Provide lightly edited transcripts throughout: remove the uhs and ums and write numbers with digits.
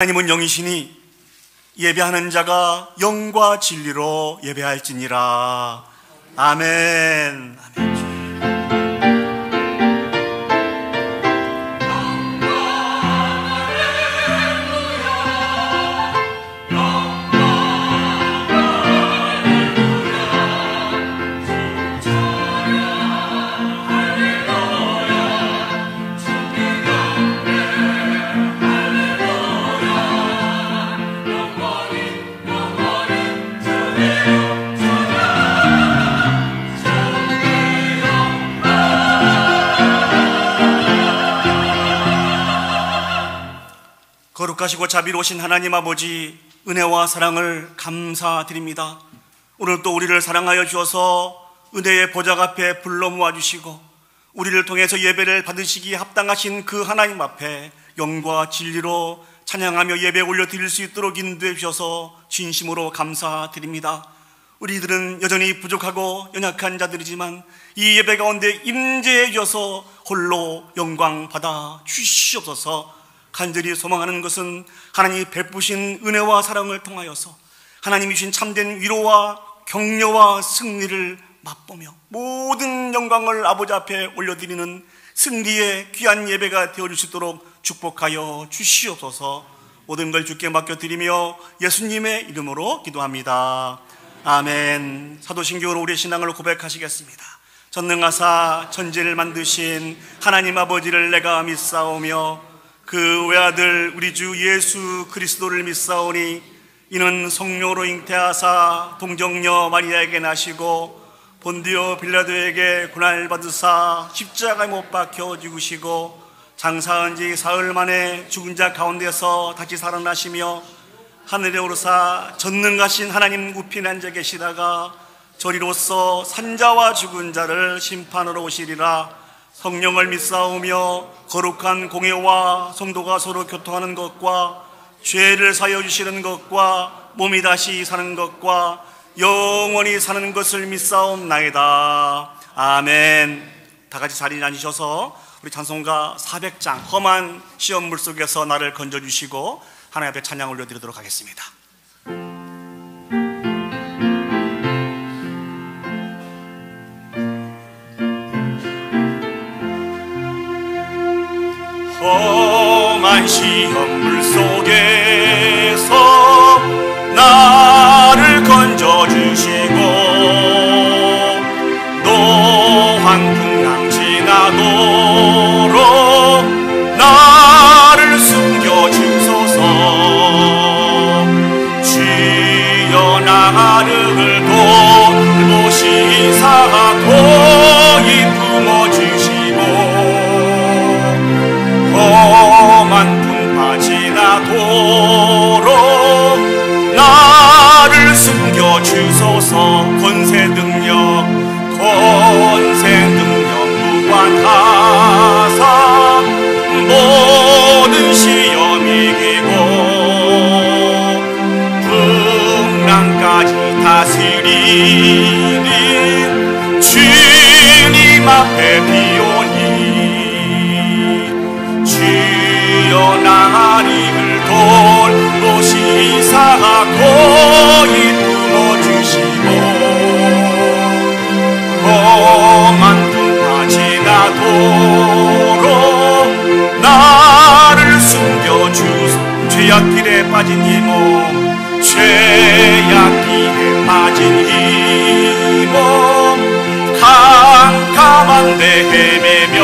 하나님은 영이시니 예배하는 자가 영과 진리로 예배할지니라. 아멘. 아멘. 거룩하시고 자비로우신 하나님 아버지, 은혜와 사랑을 감사드립니다. 오늘 또 우리를 사랑하여 주셔서 은혜의 보좌 앞에 불러 모아주시고 우리를 통해서 예배를 받으시기에 합당하신 그 하나님 앞에 영과 진리로 찬양하며 예배 올려드릴 수 있도록 인도해 주셔서 진심으로 감사드립니다. 우리들은 여전히 부족하고 연약한 자들이지만 이 예배 가운데 임재해 주셔서 홀로 영광 받아 주시옵소서. 간절히 소망하는 것은 하나님이 베푸신 은혜와 사랑을 통하여서 하나님이 주신 참된 위로와 격려와 승리를 맛보며 모든 영광을 아버지 앞에 올려드리는 승리의 귀한 예배가 되어줄 수 있도록 축복하여 주시옵소서. 모든 걸 주께 맡겨드리며 예수님의 이름으로 기도합니다. 아멘. 사도신경으로 우리의 신앙을 고백하시겠습니다. 전능하사 천지를 만드신 하나님 아버지를 내가 믿사오며 그 외아들 우리 주 예수 그리스도를 믿사오니 이는 성령으로 잉태하사 동정녀 마리아에게 나시고 본디오 빌라도에게 고난을 받으사 십자가에 못 박혀 죽으시고 장사한 지 사흘 만에 죽은 자 가운데서 다시 살아나시며 하늘에 오르사 전능하신 하나님 우편에 앉아 계시다가 저리로서 산자와 죽은 자를 심판하러 오시리라. 성령을 믿사오며 거룩한 공예와 성도가 서로 교통하는 것과 죄를 사하여 주시는 것과 몸이 다시 사는 것과 영원히 사는 것을 믿사옵나이다. 아멘. 다 같이 자리에 앉으셔서 우리 찬송가 400장 험한 시험물 속에서 나를 건져주시고 하나님 앞에 찬양 올려드리도록 하겠습니다. 험한 시험물 속에서 나를 건져주시고 노한 풍랑 지나도록 나를 숨겨주소서. 주여 나를 돌보시사 고이 품어주시고 험한 풍파 지나도록 나를 숨겨주소서. 권세 능력 무한하사 모든 시험 이기고 풍랑까지 다스리는 주님 앞에 비오니 주여 나를 돌보시사 고이 품어주시고 험한 풍파 지나도록 나를 숨겨주소. 죄악길에 빠진 이 몸 죄악길에 빠진 이 몸 캄캄한데 헤매며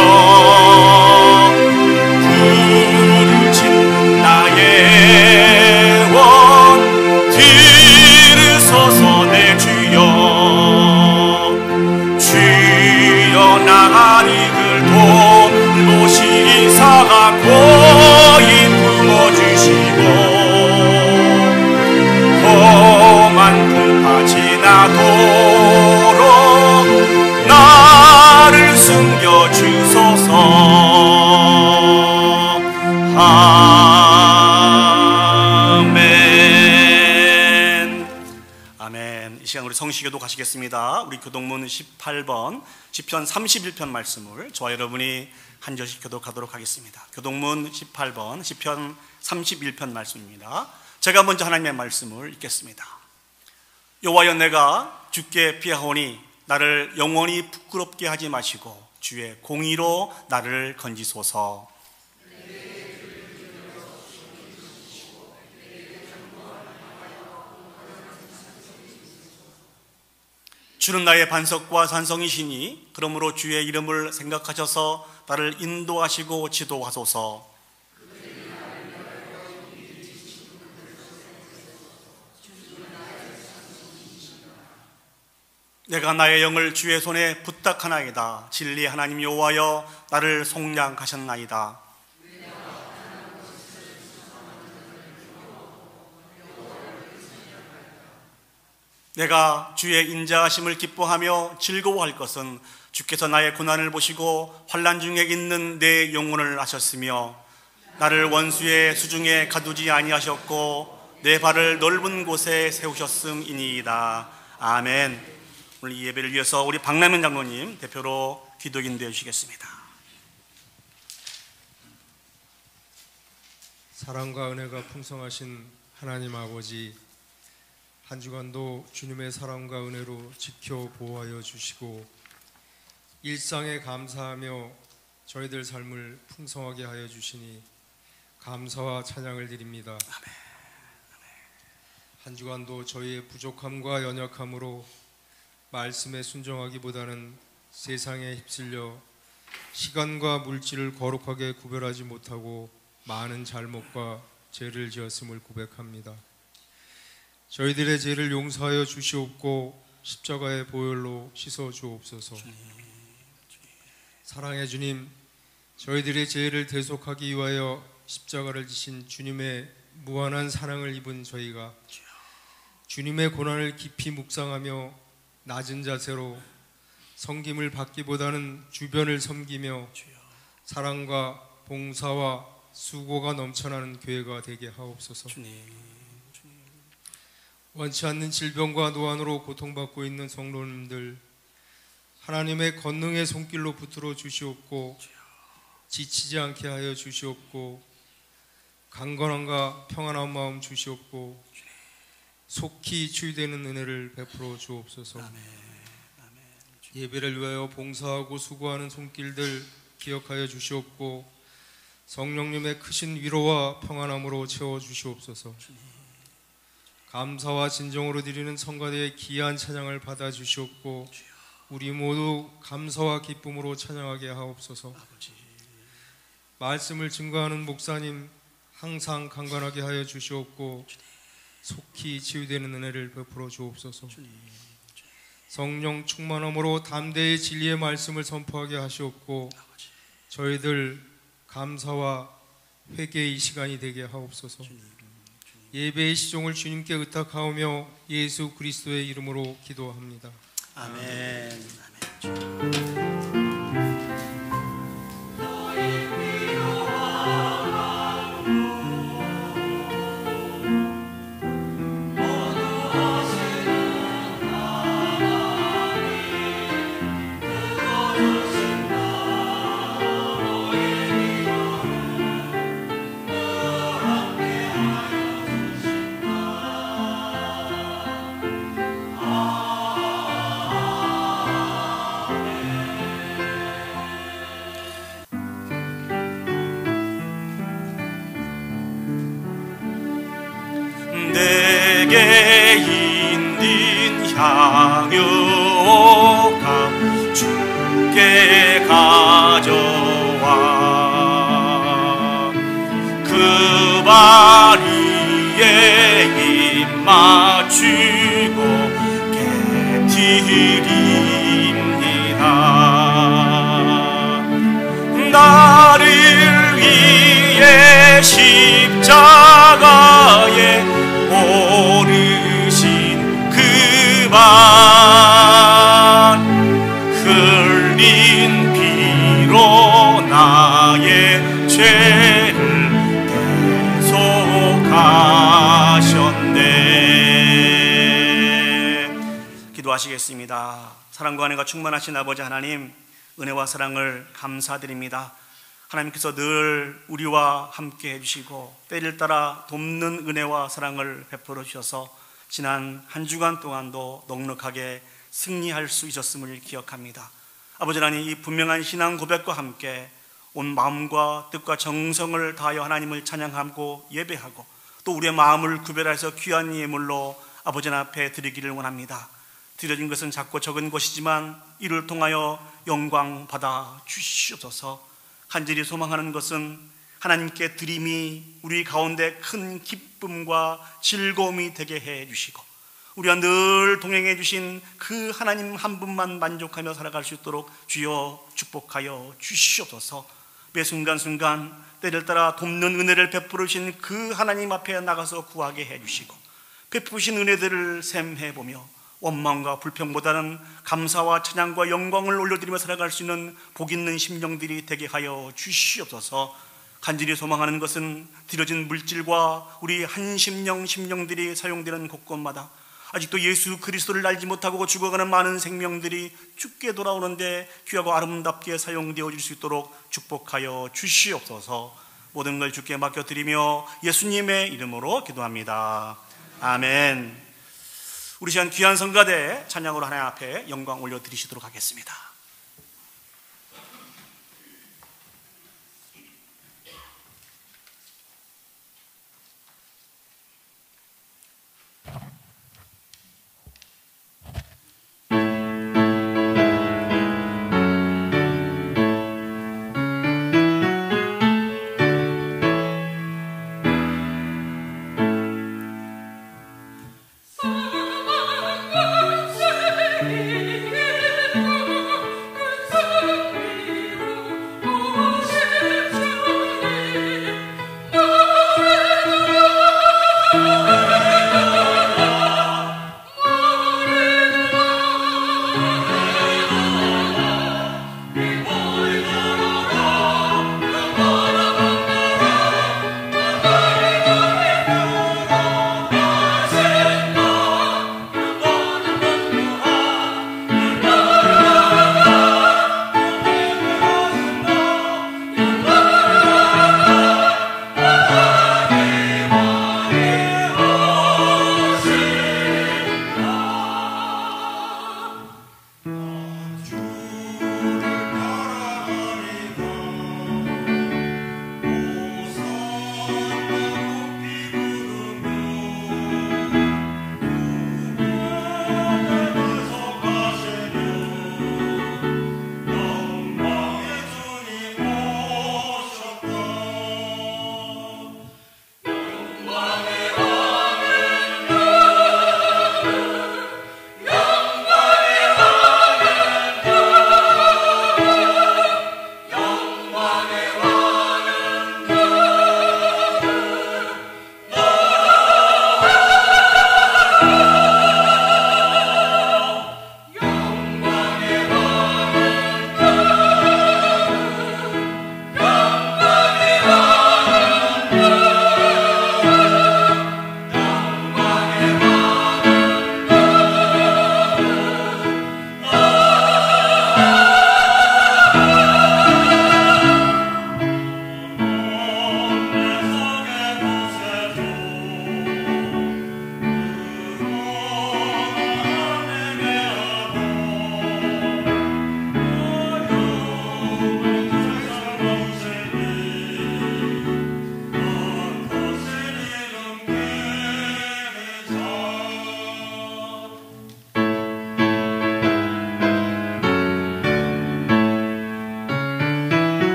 부르짖는 나의 원 들으소서. 내 주여 주여 나를 돌보시사 고이 품어주시고 험한 풍파 지나도록 나를 숨겨주소서. 아멘. 아멘. 이 시간 우리 성시교도 가시겠습니다. 우리 교동문 18번 시편 31편 말씀을 저와 여러분이 한 절씩 교독하도록 하겠습니다. 교독문 18번 시편 31편 말씀입니다. 제가 먼저 하나님의 말씀을 읽겠습니다. 여호와여, 내가 주께 피하오니 나를 영원히 부끄럽게 하지 마시고 주의 공의로 나를 건지소서. 주는 나의 반석과 산성이시니 그러므로 주의 이름을 생각하셔서 나를 인도하시고 지도하소서. 내가 나의 영을 주의 손에 부탁하나이다. 진리의 하나님 여호와여, 나를 속량하셨나이다. 내가 주의 인자하심을 기뻐하며 즐거워할 것은 주께서 나의 고난을 보시고 환난 중에 있는 내 영혼을 아셨으며 나를 원수의 수중에 가두지 아니하셨고 내 발을 넓은 곳에 세우셨음이니이다. 아멘. 오늘 이 예배를 위해서 우리 박남현 장로님 대표로 기도 인도해 주시겠습니다. 사랑과 은혜가 풍성하신 하나님 아버지, 한 주간도 주님의 사랑과 은혜로 지켜 보호하여 주시고 일상에 감사하며 저희들 삶을 풍성하게 하여 주시니 감사와 찬양을 드립니다. 한 주간도 저희의 부족함과 연약함으로 말씀에 순종하기보다는 세상에 휩쓸려 시간과 물질을 거룩하게 구별하지 못하고 많은 잘못과 죄를 지었음을 고백합니다. 저희들의 죄를 용서하여 주시옵고 십자가의 보혈로 씻어 주옵소서. 사랑의 주님, 저희들의 죄를 대속하기 위하여 십자가를 지신 주님의 무한한 사랑을 입은 저희가 주님의 고난을 깊이 묵상하며 낮은 자세로 섬김을 받기보다는 주변을 섬기며 사랑과 봉사와 수고가 넘쳐나는 교회가 되게 하옵소서. 원치 않는 질병과 노안으로 고통받고 있는 성도님들, 하나님의 권능의 손길로 붙들어 주시옵고 지치지 않게 하여 주시옵고 강건함과 평안한 마음 주시옵고 속히 치유되는 은혜를 베풀어 주옵소서. 예배를 위하여 봉사하고 수고하는 손길들 기억하여 주시옵고 성령님의 크신 위로와 평안함으로 채워 주시옵소서. 감사와 진정으로 드리는 성가대의 귀한 찬양을 받아 주시옵고 우리 모두 감사와 기쁨으로 찬양하게 하옵소서. 말씀을 증거하는 목사님 항상 강건하게 하여 주시옵고 속히 치유되는 은혜를 베풀어 주옵소서. 성령 충만함으로 담대히 진리의 말씀을 선포하게 하시옵고 저희들 감사와 회개의 시간이 되게 하옵소서. 예배의 시종을 주님께 의탁하오며 예수 그리스도의 이름으로 기도합니다. 아멘. 내게 인딘 향유가 주께 가져와 그 발 위에 입 맞추고 깨뜨립니다. 나를 위해 십자가에 오르신 그 발 흘린 피로 나의 죄를 대속하셨네. 기도하시겠습니다. 사랑과 은혜가 충만하신 아버지 하나님, 은혜와 사랑을 감사드립니다. 하나님께서 늘 우리와 함께 해주시고 때를 따라 돕는 은혜와 사랑을 베풀어 주셔서 지난 한 주간 동안도 넉넉하게 승리할 수 있었음을 기억합니다. 아버지 하나님, 이 분명한 신앙 고백과 함께 온 마음과 뜻과 정성을 다하여 하나님을 찬양하고 예배하고 또 우리의 마음을 구별해서 귀한 예물로 아버지 앞에 드리기를 원합니다. 드려진 것은 작고 적은 것이지만 이를 통하여 영광 받아 주시옵소서. 간절히 소망하는 것은 하나님께 드림이 우리 가운데 큰 기쁨과 즐거움이 되게 해 주시고 우리와 늘 동행해 주신 그 하나님 한 분만 만족하며 살아갈 수 있도록 주여 축복하여 주시옵소서. 매 순간순간 때를 따라 돕는 은혜를 베풀어 주신 그 하나님 앞에 나가서 구하게 해 주시고 베푸신 은혜들을 샘해 보며 원망과 불평보다는 감사와 찬양과 영광을 올려드리며 살아갈 수 있는 복 있는 심령들이 되게 하여 주시옵소서. 간절히 소망하는 것은 드려진 물질과 우리 한 심령들이 사용되는 곳곳마다 아직도 예수 그리스도를 알지 못하고 죽어가는 많은 생명들이 죽게 돌아오는데 귀하고 아름답게 사용되어 줄 수 있도록 축복하여 주시옵소서. 모든 걸 주께 맡겨드리며 예수님의 이름으로 기도합니다. 아멘. 우리 시간 귀한 성가대 찬양으로 하나님 앞에 영광 올려드리시도록 하겠습니다.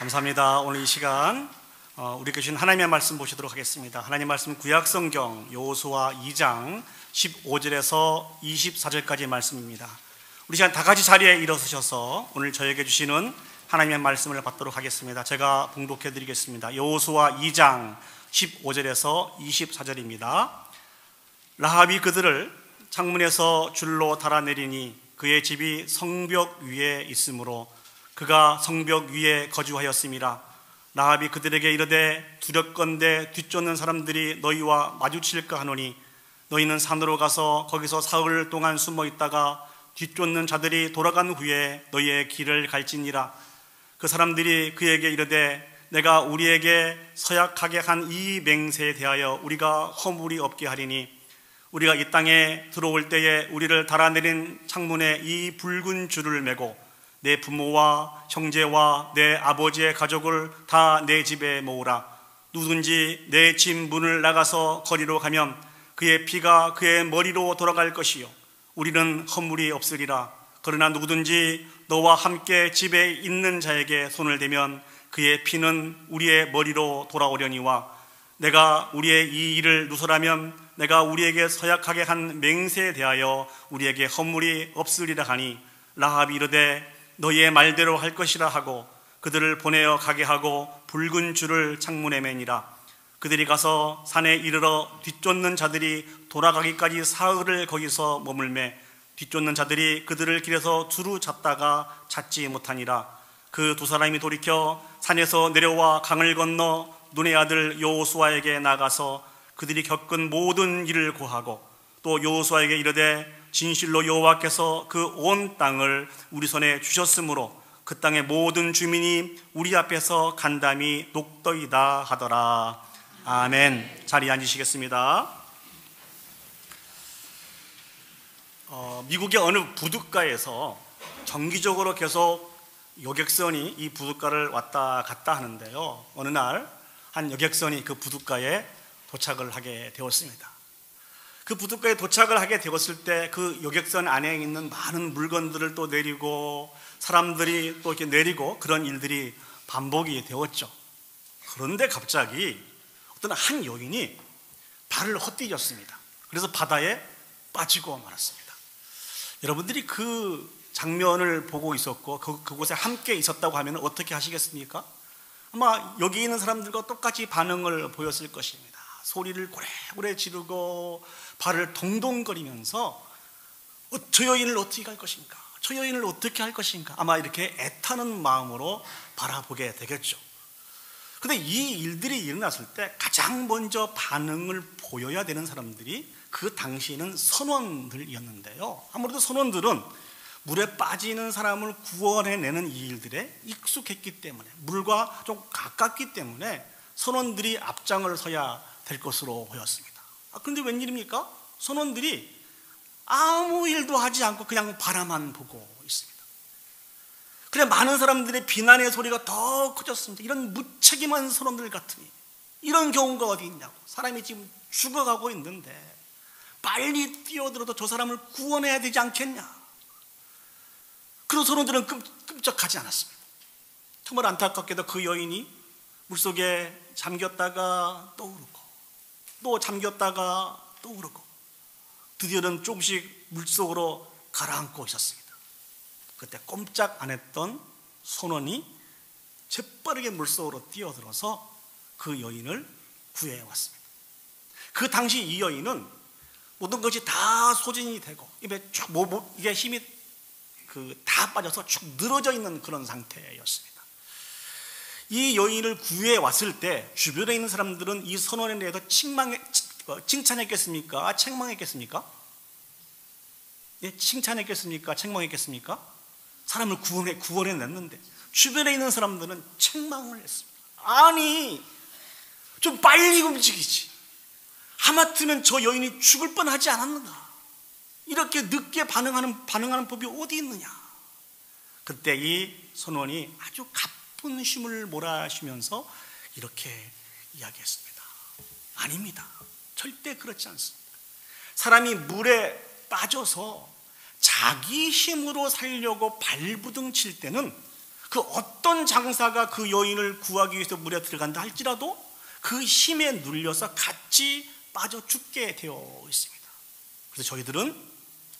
감사합니다. 오늘 이 시간 우리 계신 하나님의 말씀 보시도록 하겠습니다. 하나님 말씀 구약성경 여호수아 2장 15절에서 24절까지의 말씀입니다. 우리 시간 다 같이 자리에 일어서셔서 오늘 저에게 주시는 하나님의 말씀을 받도록 하겠습니다. 제가 봉독해 드리겠습니다. 여호수아 2장 15절에서 24절입니다. 라합이 그들을 창문에서 줄로 달아내리니 그의 집이 성벽 위에 있으므로 그가 성벽 위에 거주하였음이라. 라합이 그들에게 이르되 두렵건대 뒤쫓는 사람들이 너희와 마주칠까 하노니 너희는 산으로 가서 거기서 사흘 동안 숨어 있다가 뒤쫓는 자들이 돌아간 후에 너희의 길을 갈지니라. 그 사람들이 그에게 이르되 내가 우리에게 서약하게 한 이 맹세에 대하여 우리가 허물이 없게 하리니 우리가 이 땅에 들어올 때에 우리를 달아내린 창문에 이 붉은 줄을 매고 내 부모와 형제와 내 아버지의 가족을 다 내 집에 모으라. 누구든지 내 집 문을 나가서 거리로 가면 그의 피가 그의 머리로 돌아갈 것이요 우리는 허물이 없으리라. 그러나 누구든지 너와 함께 집에 있는 자에게 손을 대면 그의 피는 우리의 머리로 돌아오려니와 내가 우리의 이 일을 누설하면 내가 우리에게 서약하게 한 맹세에 대하여 우리에게 허물이 없으리라 하니 라합이 이르되 너희의 말대로 할 것이라 하고 그들을 보내어 가게 하고 붉은 줄을 창문에 매니라. 그들이 가서 산에 이르러 뒤쫓는 자들이 돌아가기까지 사흘을 거기서 머물매 뒤쫓는 자들이 그들을 길에서 두루 잡다가 찾지 못하니라. 그 두 사람이 돌이켜 산에서 내려와 강을 건너 눈의 아들 여호수아에게 나가서 그들이 겪은 모든 일을 고하고 또 여호수아에게 이르되 진실로 여호와께서 그 온 땅을 우리 손에 주셨으므로 그 땅의 모든 주민이 우리 앞에서 간담이 녹더이다 하더라. 아멘. 자리에 앉으시겠습니다. 미국의 어느 부둣가에서 정기적으로 계속 여객선이 이 부둣가를 왔다 갔다 하는데요, 어느 날 한 여객선이 그 부둣가에 도착을 하게 되었습니다. 그 부둣가에 도착을 하게 되었을 때 그 여객선 안에 있는 많은 물건들을 또 내리고 사람들이 또 이렇게 내리고 그런 일들이 반복이 되었죠. 그런데 갑자기 어떤 한 여인이 발을 헛디뎠습니다. 그래서 바다에 빠지고 말았습니다. 여러분들이 그 장면을 보고 있었고 그곳에 함께 있었다고 하면 어떻게 하시겠습니까? 아마 여기 있는 사람들과 똑같이 반응을 보였을 것입니다. 소리를 고래고래 지르고 발을 동동거리면서 저 여인을 어떻게 할 것인가, 저 여인을 어떻게 할 것인가, 아마 이렇게 애타는 마음으로 바라보게 되겠죠. 그런데 이 일들이 일어났을 때 가장 먼저 반응을 보여야 되는 사람들이 그 당시에는 선원들이었는데요, 아무래도 선원들은 물에 빠지는 사람을 구원해내는 이 일들에 익숙했기 때문에, 물과 좀 가깝기 때문에 선원들이 앞장을 서야 될 것으로 보였습니다. 그런데 웬일입니까? 선원들이 아무 일도 하지 않고 그냥 바라만 보고 있습니다. 그래 많은 사람들의 비난의 소리가 더 커졌습니다. 이런 무책임한 선원들 같으니 이런 경우가 어디 있냐고, 사람이 지금 죽어가고 있는데 빨리 뛰어들어도 저 사람을 구원해야 되지 않겠냐. 그런 선원들은 끔찍하지 않았습니다. 정말 안타깝게도 그 여인이 물속에 잠겼다가 또 오르고 또 잠겼다가 또 오르고 드디어는 조금씩 물속으로 가라앉고 있었습니다. 그때 꼼짝 안 했던 선원이 재빠르게 물속으로 뛰어들어서 그 여인을 구해왔습니다. 그 당시 이 여인은 모든 것이 다 소진이 되고 입에 쭉 이게 힘이 다 빠져서 축 늘어져 있는 그런 상태였습니다. 이 여인을 구해 왔을 때 주변에 있는 사람들은 이 선원에 대해서 칭찬했겠습니까? 책망했겠습니까? 예, 칭찬했겠습니까? 책망했겠습니까? 사람을 구원해냈는데 주변에 있는 사람들은 책망을 했습니다. 아니, 좀 빨리 움직이지. 하마터면 저 여인이 죽을 뻔하지 않았는가? 이렇게 늦게 반응하는 법이 어디 있느냐? 그때 이 선원이 아주 가쁜 쉼을 몰아쉬면서 이렇게 이야기했습니다. 아닙니다. 절대 그렇지 않습니다. 사람이 물에 빠져서 자기 힘으로 살려고 발부둥 칠 때는 그 어떤 장사가 그 여인을 구하기 위해서 물에 들어간다 할지라도 그 힘에 눌려서 같이 빠져 죽게 되어 있습니다. 그래서 저희들은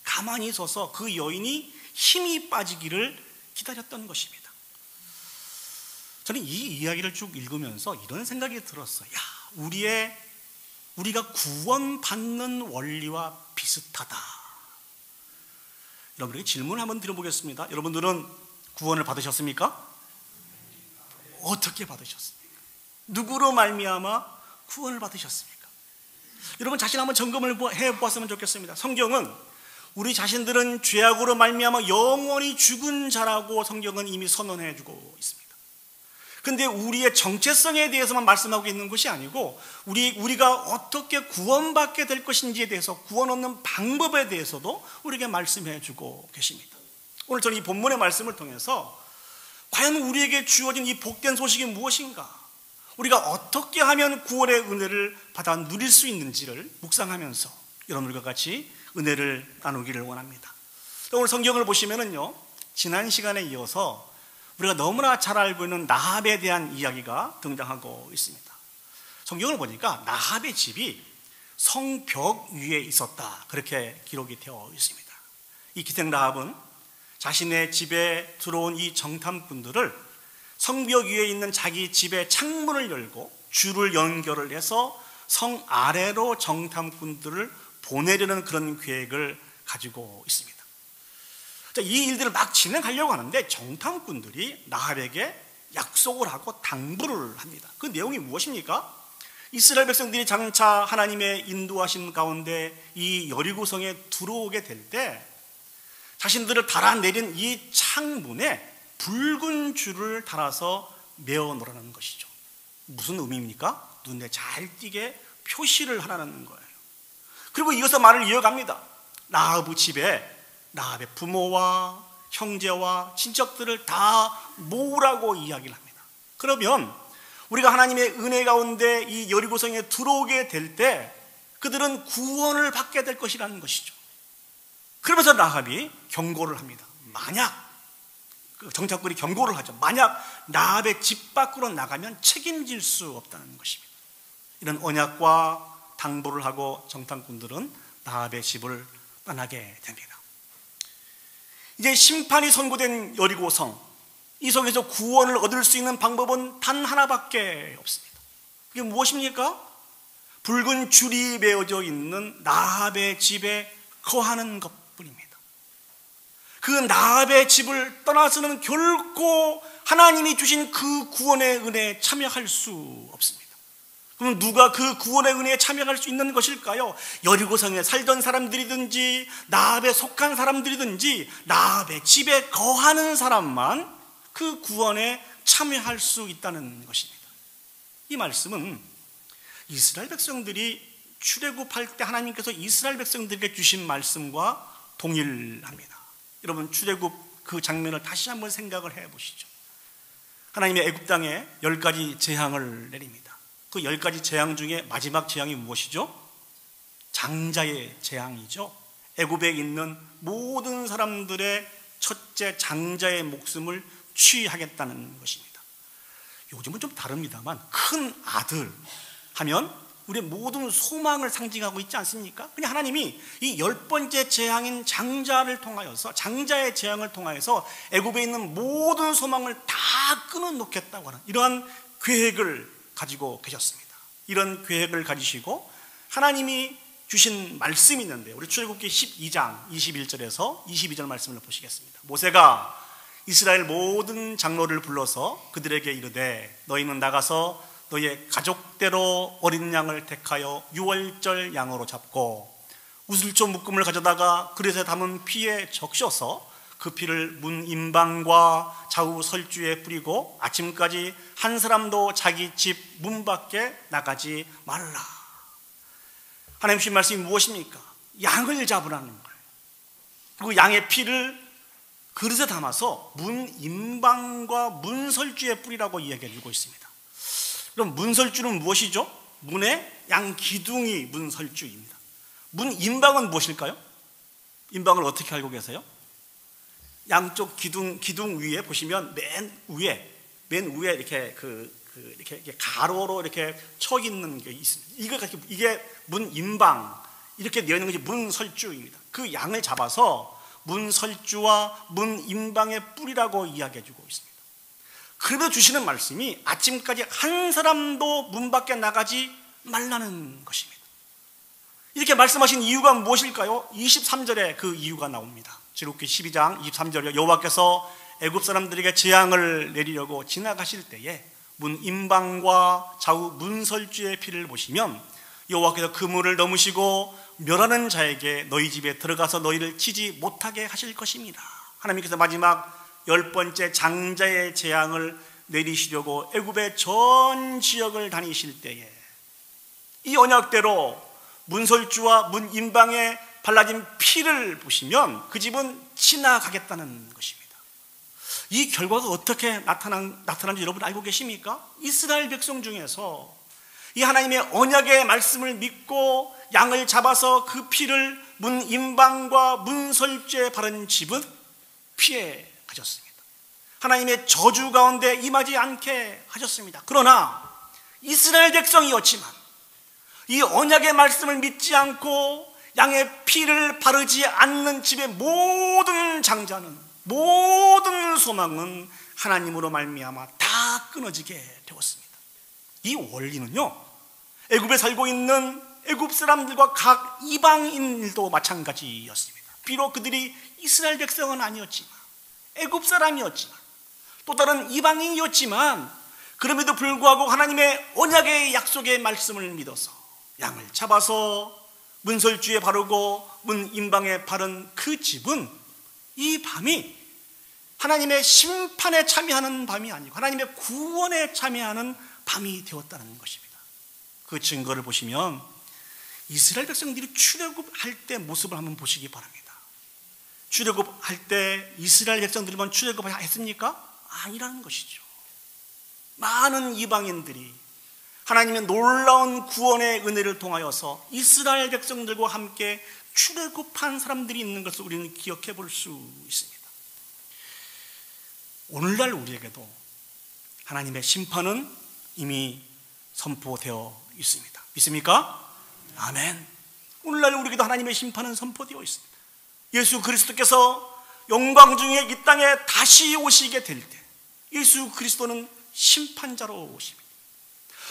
가만히 서서 그 여인이 힘이 빠지기를 기다렸던 것입니다. 저는 이 이야기를 쭉 읽으면서 이런 생각이 들었어요. 우리가 구원받는 원리와 비슷하다. 여러분에게 질문을 한번 드려보겠습니다. 여러분들은 구원을 받으셨습니까? 어떻게 받으셨습니까? 누구로 말미암아 구원을 받으셨습니까? 여러분 자신 한번 점검을 해보았으면 좋겠습니다. 성경은 우리 자신들은 죄악으로 말미암아 영원히 죽은 자라고 성경은 이미 선언해 주고 있습니다. 근데 우리의 정체성에 대해서만 말씀하고 있는 것이 아니고 우리가 어떻게 구원받게 될 것인지에 대해서 구원 얻는 방법에 대해서도 우리에게 말씀해 주고 계십니다. 오늘 저는 이 본문의 말씀을 통해서 과연 우리에게 주어진 이 복된 소식이 무엇인가, 우리가 어떻게 하면 구원의 은혜를 받아 누릴 수 있는지를 묵상하면서 여러분들과 같이 은혜를 나누기를 원합니다. 오늘 성경을 보시면은요, 지난 시간에 이어서 우리가 너무나 잘 알고 있는 나합에 대한 이야기가 등장하고 있습니다. 성경을 보니까 나합의 집이 성벽 위에 있었다, 그렇게 기록이 되어 있습니다. 이 기생 나합은 자신의 집에 들어온 이 정탐꾼들을 성벽 위에 있는 자기 집의 창문을 열고 줄을 연결을 해서 성 아래로 정탐꾼들을 보내려는 그런 계획을 가지고 있습니다. 이 일들을 막 진행하려고 하는데 정탐꾼들이 나합에게 약속을 하고 당부를 합니다. 그 내용이 무엇입니까? 이스라엘 백성들이 장차 하나님의 인도하신 가운데 이 여리고성에 들어오게 될 때 자신들을 달아내린 이 창문에 붉은 줄을 달아서 메어 놓으라는 것이죠. 무슨 의미입니까? 눈에 잘 띄게 표시를 하라는 거예요. 그리고 이어서 말을 이어갑니다. 나합의 집에 나합의 부모와 형제와 친척들을 다 모으라고 이야기를 합니다. 그러면 우리가 하나님의 은혜 가운데 이 여리고성에 들어오게 될 때 그들은 구원을 받게 될 것이라는 것이죠. 그러면서 나합이 경고를 합니다. 만약 정탐꾼이 경고를 하죠. 만약 나합의 집 밖으로 나가면 책임질 수 없다는 것입니다. 이런 언약과 당부를 하고 정탐꾼들은 나합의 집을 떠나게 됩니다. 이제 심판이 선고된 여리고성, 이 성에서 구원을 얻을 수 있는 방법은 단 하나밖에 없습니다. 그게 무엇입니까? 붉은 줄이 메어져 있는 나합의 집에 거하는 것뿐입니다. 그 나합의 집을 떠나서는 결코 하나님이 주신 그 구원의 은혜에 참여할 수 없습니다. 그럼 누가 그 구원의 은혜에 참여할 수 있는 것일까요? 여리고성에 살던 사람들이든지 나합에 속한 사람들이든지 나합의 집에 거하는 사람만 그 구원에 참여할 수 있다는 것입니다. 이 말씀은 이스라엘 백성들이 출애굽할 때 하나님께서 이스라엘 백성들에게 주신 말씀과 동일합니다. 여러분, 출애굽 그 장면을 다시 한번 생각을 해보시죠. 하나님의 애굽 땅에 10가지 재앙을 내립니다. 그 10가지 재앙 중에 마지막 재앙이 무엇이죠? 장자의 재앙이죠. 애굽에 있는 모든 사람들의 첫째 장자의 목숨을 취하겠다는 것입니다. 요즘은 좀 다릅니다만 큰 아들 하면 우리의 모든 소망을 상징하고 있지 않습니까? 그냥 하나님이 이 10번째 재앙인 장자를 통하여서, 장자의 재앙을 통하여서 애굽에 있는 모든 소망을 다 끊어놓겠다고 하는 이러한 계획을 가지고 계셨습니다. 이런 계획을 가지시고 하나님이 주신 말씀이 있는데, 우리 출애굽기 12장 21절에서 22절 말씀을 보시겠습니다. 모세가 이스라엘 모든 장로를 불러서 그들에게 이르되 너희는 나가서 너희의 가족대로 어린 양을 택하여 유월절 양으로 잡고 우슬초 묶음을 가져다가 그릇에 담은 피에 적셔서 그 피를 문 임방과 좌우 설주에 뿌리고 아침까지 한 사람도 자기 집 문 밖에 나가지 말라. 하나님 주신 말씀이 무엇입니까? 양을 잡으라는 거예요. 그리고 양의 피를 그릇에 담아서 문 임방과 문 설주에 뿌리라고 이야기해 주고 있습니다. 그럼 문 설주는 무엇이죠? 문의 양 기둥이 문 설주입니다. 문 임방은 무엇일까요? 임방을 어떻게 알고 계세요? 양쪽 기둥 위에 보시면 맨 위에 이렇게 이렇게 가로로 이렇게 쳐 있는 게 있습니다. 이게 문인방 이렇게 되어 있는 것이 문설주입니다. 그 양을 잡아서 문설주와 문인방의 뿌리라고 이야기해주고 있습니다. 그러면서 주시는 말씀이 아침까지 한 사람도 문 밖에 나가지 말라는 것입니다. 이렇게 말씀하신 이유가 무엇일까요? 23절에 그 이유가 나옵니다. 출애굽기 12장 23절에 여호와께서 애굽 사람들에게 재앙을 내리려고 지나가실 때에 문인방과 좌우 문설주의 피를 보시면 여호와께서 그 문을 넘으시고 멸하는 자에게 너희 집에 들어가서 너희를 치지 못하게 하실 것입니다. 하나님께서 마지막 10번째 장자의 재앙을 내리시려고 애굽의 전 지역을 다니실 때에 이 언약대로 문설주와 문인방에 발라진 피를 보시면 그 집은 지나가겠다는 것입니다. 이 결과가 어떻게 나타나는지 여러분 알고 계십니까? 이스라엘 백성 중에서 이 하나님의 언약의 말씀을 믿고 양을 잡아서 그 피를 문인방과 문설주에 바른 집은 피해 가셨습니다. 하나님의 저주 가운데 임하지 않게 하셨습니다. 그러나 이스라엘 백성이었지만 이 언약의 말씀을 믿지 않고 양의 피를 바르지 않는 집의 모든 장자는, 모든 소망은 하나님으로 말미암아 다 끊어지게 되었습니다. 이 원리는요, 애굽에 살고 있는 애굽 사람들과 각 이방인들도 마찬가지였습니다. 비록 그들이 이스라엘 백성은 아니었지만, 애굽 사람이었지만, 또 다른 이방인이었지만, 그럼에도 불구하고 하나님의 언약의 약속의 말씀을 믿어서 양을 잡아서 문설주에 바르고 문인방에 바른 그 집은 이 밤이 하나님의 심판에 참여하는 밤이 아니고 하나님의 구원에 참여하는 밤이 되었다는 것입니다. 그 증거를 보시면 이스라엘 백성들이 출애굽할 때 모습을 한번 보시기 바랍니다. 출애굽할 때 이스라엘 백성들만 출애굽을 했습니까? 아니라는 것이죠. 많은 이방인들이 하나님의 놀라운 구원의 은혜를 통하여서 이스라엘 백성들과 함께 출애굽한 사람들이 있는 것을 우리는 기억해 볼 수 있습니다. 오늘날 우리에게도 하나님의 심판은 이미 선포되어 있습니다. 믿습니까? 아멘. 오늘날 우리에게도 하나님의 심판은 선포되어 있습니다. 예수 그리스도께서 영광 중에 이 땅에 다시 오시게 될 때 예수 그리스도는 심판자로 오십니다.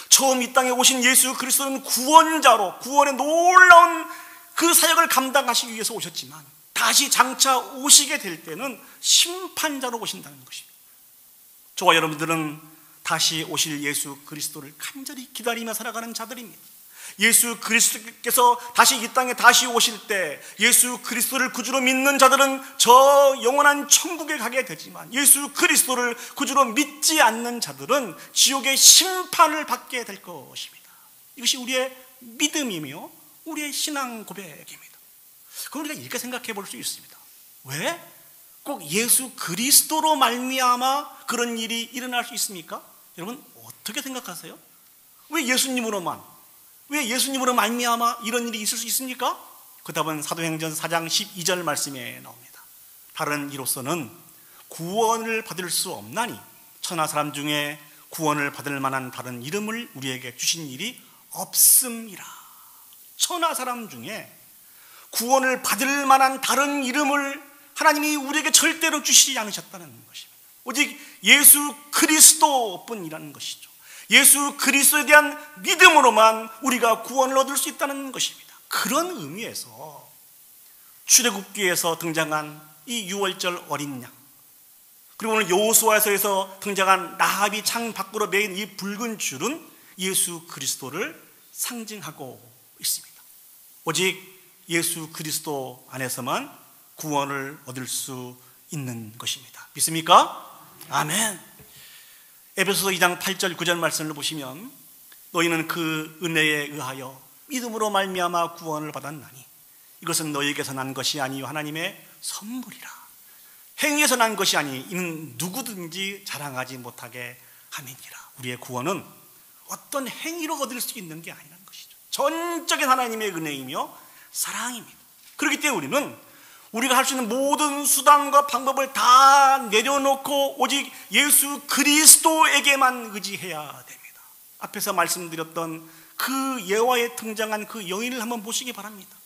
처음 이 땅에 오신 예수 그리스도는 구원자로 구원의 놀라운 그 사역을 감당하시기 위해서 오셨지만 다시 장차 오시게 될 때는 심판자로 오신다는 것입니다. 저와 여러분들은 다시 오실 예수 그리스도를 간절히 기다리며 살아가는 자들입니다. 예수 그리스도께서 다시 이 땅에 다시 오실 때 예수 그리스도를 구주로 믿는 자들은 저 영원한 천국에 가게 되지만 예수 그리스도를 구주로 믿지 않는 자들은 지옥의 심판을 받게 될 것입니다. 이것이 우리의 믿음이며 우리의 신앙 고백입니다. 그럼 우리가 이렇게 생각해 볼 수 있습니다. 왜? 꼭 예수 그리스도로 말미암아 그런 일이 일어날 수 있습니까? 여러분 어떻게 생각하세요? 왜 예수님으로 말미암아 이런 일이 있을 수 있습니까? 그 답은 사도행전 4장 12절 말씀에 나옵니다. 다른 이로서는 구원을 받을 수 없나니 천하 사람 중에 구원을 받을 만한 다른 이름을 우리에게 주신 일이 없음이라. 천하 사람 중에 구원을 받을 만한 다른 이름을 하나님이 우리에게 절대로 주시지 않으셨다는 것입니다. 오직 예수 그리스도뿐이라는 것이죠. 예수 그리스도에 대한 믿음으로만 우리가 구원을 얻을 수 있다는 것입니다. 그런 의미에서 출애굽기에서 등장한 이 6월절 어린 양, 그리고 오늘 여호수아서에서 등장한 라합이 창 밖으로 매인 이 붉은 줄은 예수 그리스도를 상징하고 있습니다. 오직 예수 그리스도 안에서만 구원을 얻을 수 있는 것입니다. 믿습니까? 아멘. 에베소서 2장 8절 9절 말씀을 보시면 너희는 그 은혜에 의하여 믿음으로 말미암아 구원을 받았나니 이것은 너희에게서 난 것이 아니요 하나님의 선물이라. 행위에서 난 것이 아니 이는 누구든지 자랑하지 못하게 함이니라. 우리의 구원은 어떤 행위로 얻을 수 있는 게 아니라는 것이죠. 전적인 하나님의 은혜이며 사랑입니다. 그렇기 때문에 우리는 우리가 할 수 있는 모든 수단과 방법을 다 내려놓고 오직 예수 그리스도에게만 의지해야 됩니다. 앞에서 말씀드렸던 그 예화에 등장한 그 여인을 한번 보시기 바랍니다.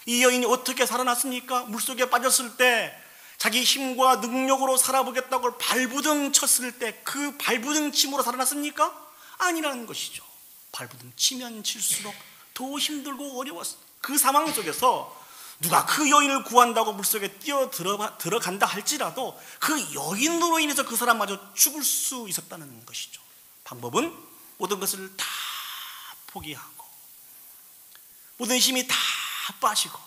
이 여인이 어떻게 살아났습니까? 물속에 빠졌을 때 자기 힘과 능력으로 살아보겠다고 발부둥 쳤을 때 그 발부둥 침으로 살아났습니까? 아니라는 것이죠. 발부둥 치면 칠수록 더 힘들고 어려웠어요. 그 상황 속에서 누가 그 여인을 구한다고 물속에 들어간다 할지라도 그 여인으로 인해서 그 사람마저 죽을 수 있었다는 것이죠. 방법은 모든 것을 다 포기하고 모든 힘이 다 빠지고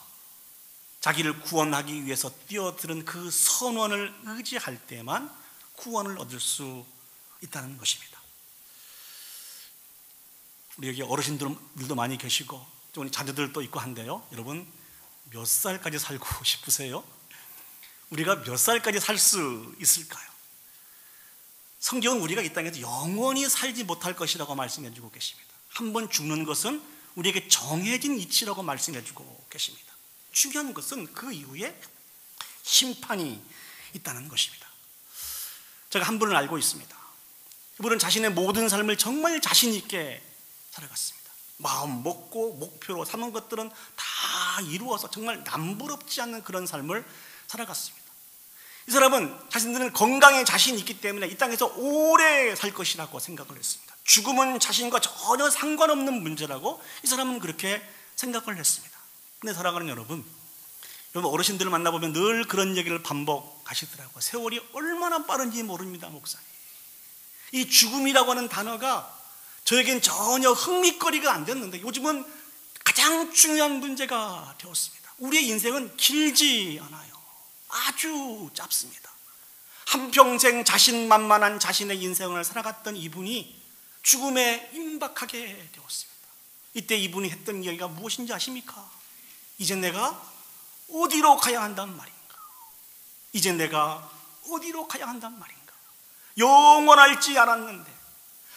자기를 구원하기 위해서 뛰어드는 그 선원을 의지할 때만 구원을 얻을 수 있다는 것입니다. 우리 여기 어르신들도 많이 계시고 우리 자녀들도 있고 한데요, 여러분 몇 살까지 살고 싶으세요? 우리가 몇 살까지 살 수 있을까요? 성경은 우리가 이 땅에서 영원히 살지 못할 것이라고 말씀해 주고 계십니다. 한번 죽는 것은 우리에게 정해진 이치라고 말씀해 주고 계십니다. 중요한 것은 그 이후에 심판이 있다는 것입니다. 제가 한 분을 알고 있습니다. 그분은 자신의 모든 삶을 정말 자신 있게 살아갔습니다. 마음 먹고 목표로 삼은 것들은 다 이루어서 정말 남부럽지 않는 그런 삶을 살아갔습니다. 이 사람은 자신들은 건강에 자신이 있기 때문에 이 땅에서 오래 살 것이라고 생각을 했습니다. 죽음은 자신과 전혀 상관없는 문제라고 이 사람은 그렇게 생각을 했습니다. 근데 사랑하는 여러분 어르신들을 만나보면 늘 그런 얘기를 반복하시더라고요. 세월이 얼마나 빠른지 모릅니다, 목사님. 이 죽음이라고 하는 단어가 저에겐 전혀 흥미거리가 안 됐는데 요즘은 가장 중요한 문제가 되었습니다. 우리의 인생은 길지 않아요. 아주 짧습니다. 한평생 자신만만한 자신의 인생을 살아갔던 이분이 죽음에 임박하게 되었습니다. 이때 이분이 했던 이야기가 무엇인지 아십니까? 이제 내가 어디로 가야 한단 말인가? 이제 내가 어디로 가야 한단 말인가? 영원할지 않았는데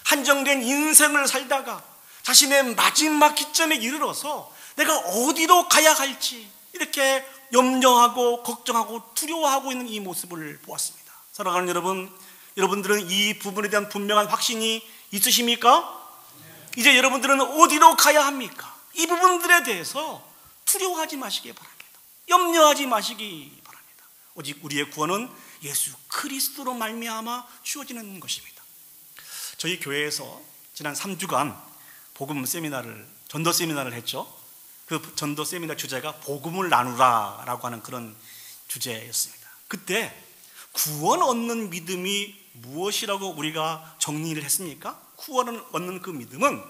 한정된 인생을 살다가 자신의 마지막 기점에 이르러서 내가 어디로 가야 할지 이렇게 염려하고 걱정하고 두려워하고 있는 이 모습을 보았습니다. 사랑하는 여러분, 여러분들은 이 부분에 대한 분명한 확신이 있으십니까? 이제 여러분들은 어디로 가야 합니까? 이 부분들에 대해서 두려워하지 마시기 바랍니다. 염려하지 마시기 바랍니다. 오직 우리의 구원은 예수 그리스도로 말미암아 주어지는 것입니다. 저희 교회에서 지난 3주간 복음 세미나를, 전도 세미나를 했죠. 그 전도 세미나 주제가 복음을 나누라라고 하는 그런 주제였습니다. 그때 구원 얻는 믿음이 무엇이라고 우리가 정리를 했습니까? 구원을 얻는 그 믿음은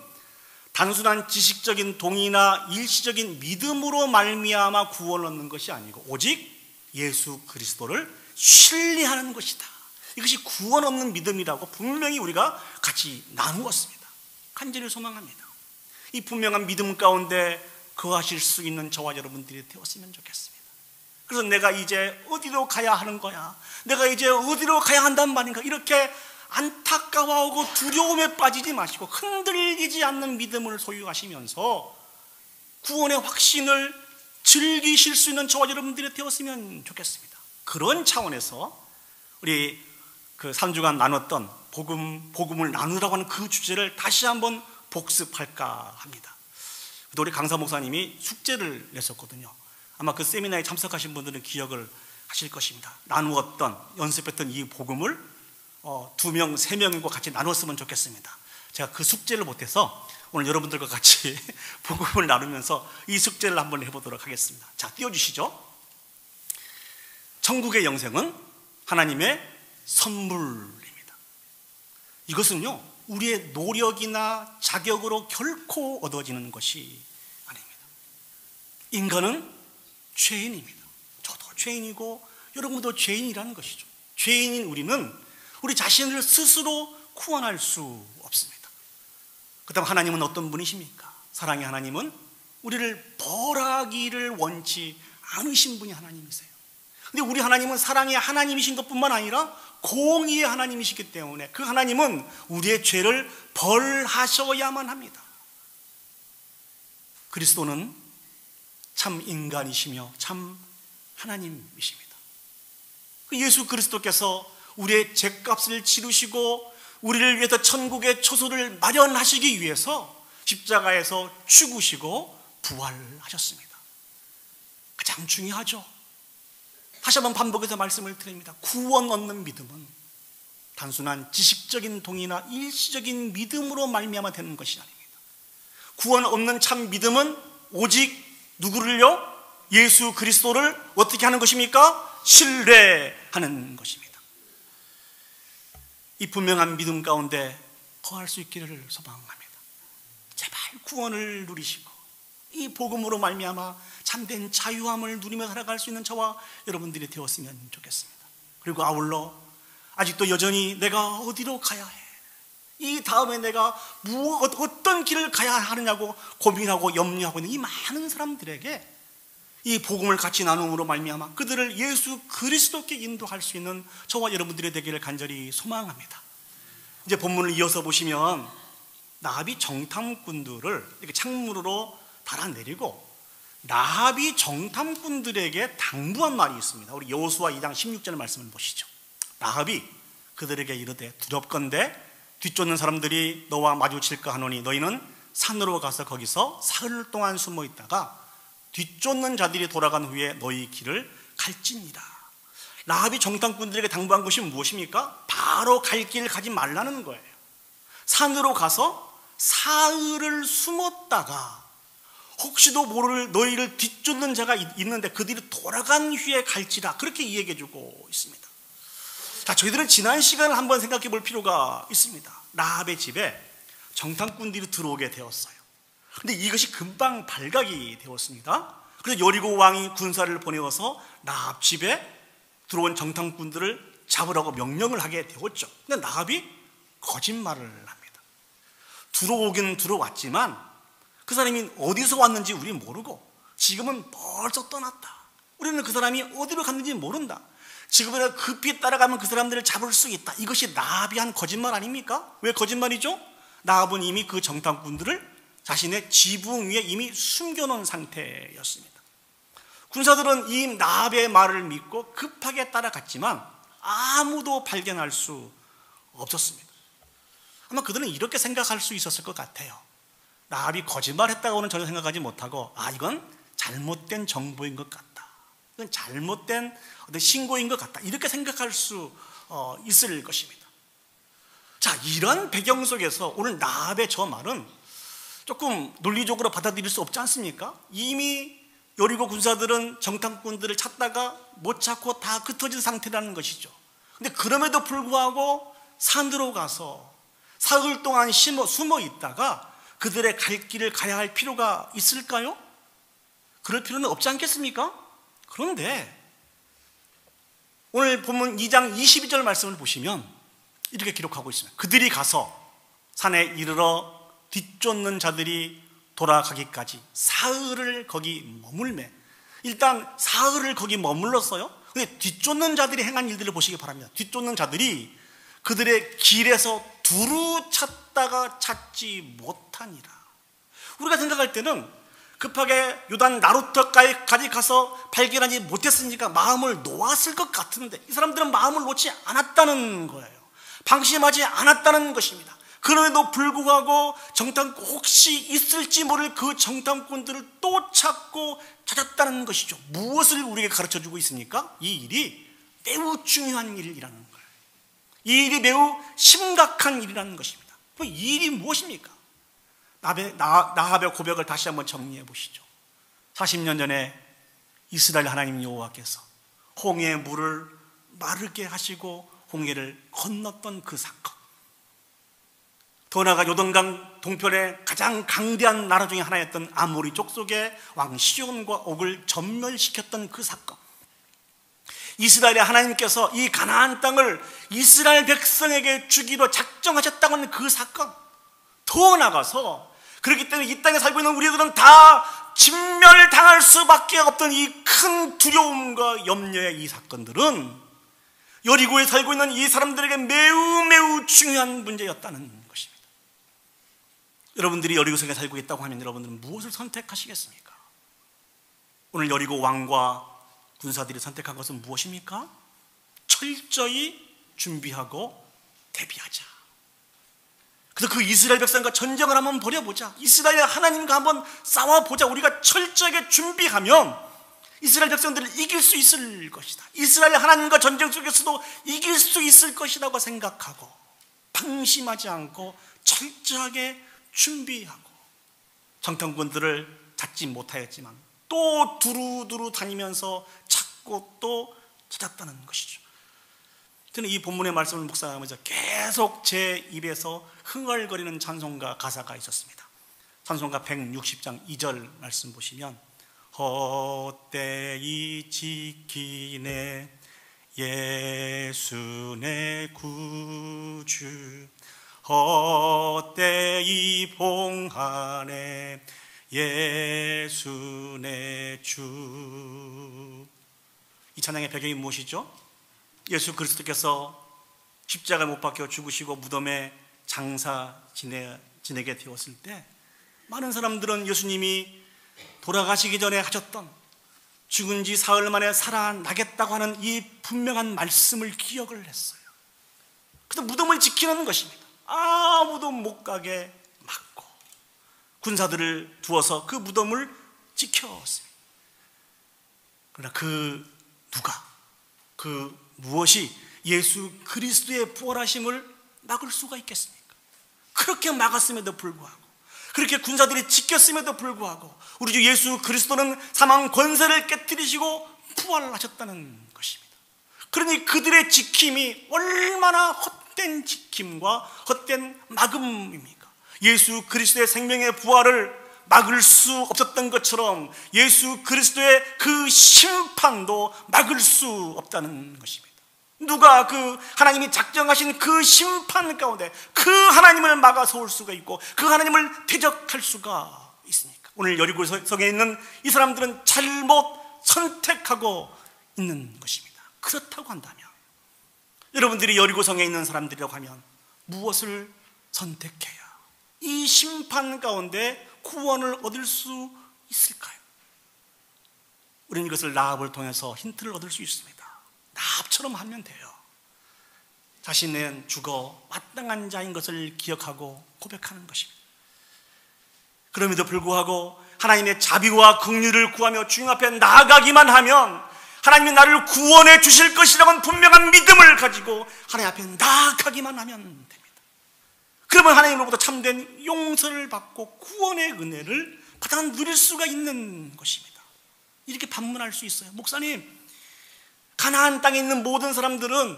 단순한 지식적인 동의나 일시적인 믿음으로 말미암아 구원을 얻는 것이 아니고 오직 예수 그리스도를 신뢰하는 것이다. 이것이 구원 얻는 믿음이라고 분명히 우리가 같이 나누었습니다. 간절히 소망합니다. 이 분명한 믿음 가운데 거하실 수 있는 저와 여러분들이 되었으면 좋겠습니다. 그래서 내가 이제 어디로 가야 하는 거야? 내가 이제 어디로 가야 한단 말인가? 이렇게 안타까워하고 두려움에 빠지지 마시고 흔들리지 않는 믿음을 소유하시면서 구원의 확신을 즐기실 수 있는 저와 여러분들이 되었으면 좋겠습니다. 그런 차원에서 우리 그 3주간 나눴던 복음을 나누라고 하는 그 주제를 다시 한번 복습할까 합니다. 우리 강사 목사님이 숙제를 냈었거든요. 아마 그 세미나에 참석하신 분들은 기억을 하실 것입니다. 나누었던, 연습했던 이 복음을 2명, 3명과 같이 나눴으면 좋겠습니다. 제가 그 숙제를 못해서 오늘 여러분들과 같이 복음을 나누면서 이 숙제를 한번 해보도록 하겠습니다. 자, 띄워주시죠. 천국의 영생은 하나님의 선물입니다. 이것은요, 우리의 노력이나 자격으로 결코 얻어지는 것이 아닙니다. 인간은 죄인입니다. 저도 죄인이고 여러분도 죄인이라는 것이죠. 죄인인 우리는 우리 자신을 스스로 구원할 수 없습니다. 그렇다면 하나님은 어떤 분이십니까? 사랑의 하나님은 우리를 벌하기를 원치 않으신 분이 하나님이세요. 근데 우리 하나님은 사랑의 하나님이신 것뿐만 아니라 공의의 하나님이시기 때문에 그 하나님은 우리의 죄를 벌하셔야만 합니다. 그리스도는 참 인간이시며 참 하나님이십니다. 그 예수 그리스도께서 우리의 죄값을 치르시고 우리를 위해서 천국의 초소를 마련하시기 위해서 십자가에서 죽으시고 부활하셨습니다. 가장 중요하죠. 다시 한번 반복해서 말씀을 드립니다. 구원 얻는 믿음은 단순한 지식적인 동의나 일시적인 믿음으로 말미암아 되는 것이 아닙니다. 구원 얻는 참 믿음은 오직 누구를요? 예수 그리스도를 어떻게 하는 것입니까? 신뢰하는 것입니다. 이 분명한 믿음 가운데 거할 수 있기를 소망합니다. 제발 구원을 누리시고 이 복음으로 말미암아 참된 자유함을 누리며 살아갈 수 있는 저와 여러분들이 되었으면 좋겠습니다. 그리고 아울러 아직도 여전히 내가 어디로 가야 해? 이 다음에 내가 어떤 길을 가야 하느냐고 고민하고 염려하고 있는 이 많은 사람들에게 이 복음을 같이 나눔으로 말미암아 그들을 예수 그리스도께 인도할 수 있는 저와 여러분들이 되기를 간절히 소망합니다. 이제 본문을 이어서 보시면 라합이 정탐꾼들을 이렇게 창문으로 달아내리고 라합이 정탐꾼들에게 당부한 말이 있습니다. 우리 여호수아 2장 16절 말씀을 보시죠. 라합이 그들에게 이르되 두렵건대 뒤쫓는 사람들이 너와 마주칠까 하노니 너희는 산으로 가서 거기서 사흘 동안 숨어 있다가 뒤쫓는 자들이 돌아간 후에 너희 길을 갈지니라. 라합이 정탐꾼들에게 당부한 것이 무엇입니까? 바로 갈 길 가지 말라는 거예요. 산으로 가서 사흘을 숨었다가 혹시도 모를 너희를 뒤쫓는 자가 있는데 그들이 돌아간 후에 갈지라, 그렇게 이야기해 주고 있습니다. 자, 저희들은 지난 시간을 한번 생각해 볼 필요가 있습니다. 라합의 집에 정탐꾼들이 들어오게 되었어요. 근데 이것이 금방 발각이 되었습니다. 그래서 여리고 왕이 군사를 보내어서 라합 집에 들어온 정탐꾼들을 잡으라고 명령을 하게 되었죠. 근데 라합이 거짓말을 합니다. 들어오긴 들어왔지만 그 사람이 어디서 왔는지 우리 모르고 지금은 벌써 떠났다. 우리는 그 사람이 어디로 갔는지 모른다. 지금은 급히 따라가면 그 사람들을 잡을 수 있다. 이것이 라합이 한 거짓말 아닙니까? 왜 거짓말이죠? 라합은 이미 그 정탐꾼들을 자신의 지붕 위에 이미 숨겨놓은 상태였습니다. 군사들은 이 라합의 말을 믿고 급하게 따라갔지만 아무도 발견할 수 없었습니다. 아마 그들은 이렇게 생각할 수 있었을 것 같아요. 라합이 거짓말했다고는 전혀 생각하지 못하고 이건 잘못된 정보인 것 같다. 이건 잘못된 어떤 신고인 것 같다. 이렇게 생각할 수 있을 것입니다. 자, 이런 배경 속에서 오늘 라합의 저 말은 조금 논리적으로 받아들일 수 없지 않습니까? 이미 여리고 군사들은 정탐꾼들을 찾다가 못 찾고 다 흩어진 상태라는 것이죠. 근데 그럼에도 불구하고 산으로 가서 사흘 동안 숨어 있다가 그들의 갈 길을 가야 할 필요가 있을까요? 그럴 필요는 없지 않겠습니까? 그런데 오늘 본문 2장 22절 말씀을 보시면 이렇게 기록하고 있습니다. 그들이 가서 산에 이르러 뒤쫓는 자들이 돌아가기까지 사흘을 거기 머물매. 일단 사흘을 거기 머물렀어요. 근데 뒤쫓는 자들이 행한 일들을 보시기 바랍니다. 뒤쫓는 자들이 그들의 길에서 두루 찾다가 찾지 못하니라. 우리가 생각할 때는 급하게 요단 나루터까지 가서 발견하지 못했으니까 마음을 놓았을 것 같은데 이 사람들은 마음을 놓지 않았다는 거예요. 방심하지 않았다는 것입니다. 그럼에도 불구하고 정탐꾼 혹시 있을지 모를 그 정탐꾼들을 또 찾고 찾았다는 것이죠. 무엇을 우리에게 가르쳐주고 있습니까? 이 일이 매우 중요한 일이라는 거예요. 이 일이 매우 심각한 일이라는 것입니다. 이 일이 무엇입니까? 라합의 고백을 다시 한번 정리해 보시죠. 40년 전에 이스라엘 하나님 여호와께서 홍해의 물을 마르게 하시고 홍해를 건넜던 그 사건, 더 나아가 요단강 동편의 가장 강대한 나라 중에 하나였던 아모리 족속의 왕 시온과 옥을 전멸시켰던 그 사건, 이스라엘의 하나님께서 이 가나안 땅을 이스라엘 백성에게 주기로 작정하셨다고 하는 그 사건, 더 나아가서 그렇기 때문에 이 땅에 살고 있는 우리들은 다 진멸당할 수밖에 없던 이 큰 두려움과 염려의 이 사건들은 여리고에 살고 있는 이 사람들에게 매우 중요한 문제였다는 것입니다. 여러분들이 여리고성에 살고 있다고 하면 여러분들은 무엇을 선택하시겠습니까? 오늘 여리고 왕과 군사들이 선택한 것은 무엇입니까? 철저히 준비하고 대비하자. 그래서 그 이스라엘 백성과 전쟁을 한번 벌여보자. 이스라엘 하나님과 한번 싸워보자. 우리가 철저하게 준비하면 이스라엘 백성들을 이길 수 있을 것이다. 이스라엘 하나님과 전쟁 속에서도 이길 수 있을 것이라고 생각하고 방심하지 않고 철저하게 준비하고 정탐꾼들을 잡지 못하였지만 또 두루두루 다니면서 찾고 또 찾았다는 것이죠. 저는 이 본문의 말씀을 묵상하면서 계속 제 입에서 흥얼거리는 찬송가 가사가 있었습니다. 찬송가 160장 2절 말씀 보시면 헛되이 지키네 예수 내 구주 헛되이 봉하네 예수 내 주. 이 찬양의 배경이 무엇이죠? 예수 그리스도께서 십자가에 못 박혀 죽으시고 무덤에 장사 지내게 되었을 때 많은 사람들은 예수님이 돌아가시기 전에 하셨던 죽은 지 사흘 만에 살아나겠다고 하는 이 분명한 말씀을 기억을 했어요. 그래서 무덤을 지키는 것입니다. 아무도 못 가게 막고 군사들을 두어서 그 무덤을 지켰습니다. 그러나 무엇이 예수 그리스도의 부활하심을 막을 수가 있겠습니까? 그렇게 막았음에도 불구하고 그렇게 군사들이 지켰음에도 불구하고 우리 주 예수 그리스도는 사망 권세를 깨뜨리시고 부활하셨다는 것입니다. 그러니 그들의 지킴이 얼마나 헛된 지킴과 헛된 막음입니까? 예수 그리스도의 생명의 부활을 막을 수 없었던 것처럼 예수 그리스도의 그 심판도 막을 수 없다는 것입니다. 누가 그 하나님이 작정하신 그 심판 가운데 그 하나님을 막아서올 수가 있고 그 하나님을 대적할 수가 있습니까? 오늘 여리고성에 있는 이 사람들은 잘못 선택하고 있는 것입니다. 그렇다고 한다면 여러분들이 여리고성에 있는 사람들이라고 하면 무엇을 선택해야 이 심판 가운데 구원을 얻을 수 있을까요? 우리는 이것을 라합을 통해서 힌트를 얻을 수 있습니다. 라합처럼 하면 돼요. 자신은 죽어 마땅한 자인 것을 기억하고 고백하는 것입니다. 그럼에도 불구하고 하나님의 자비와 긍휼을 구하며 주님 앞에 나아가기만 하면 하나님이 나를 구원해 주실 것이라는 분명한 믿음을 가지고 하나님 앞에 나아가기만 하면 됩니다. 그러면 하나님으로부터 참된 용서를 받고 구원의 은혜를 받아 누릴 수가 있는 것입니다. 이렇게 반문할 수 있어요. 목사님, 가나안 땅에 있는 모든 사람들은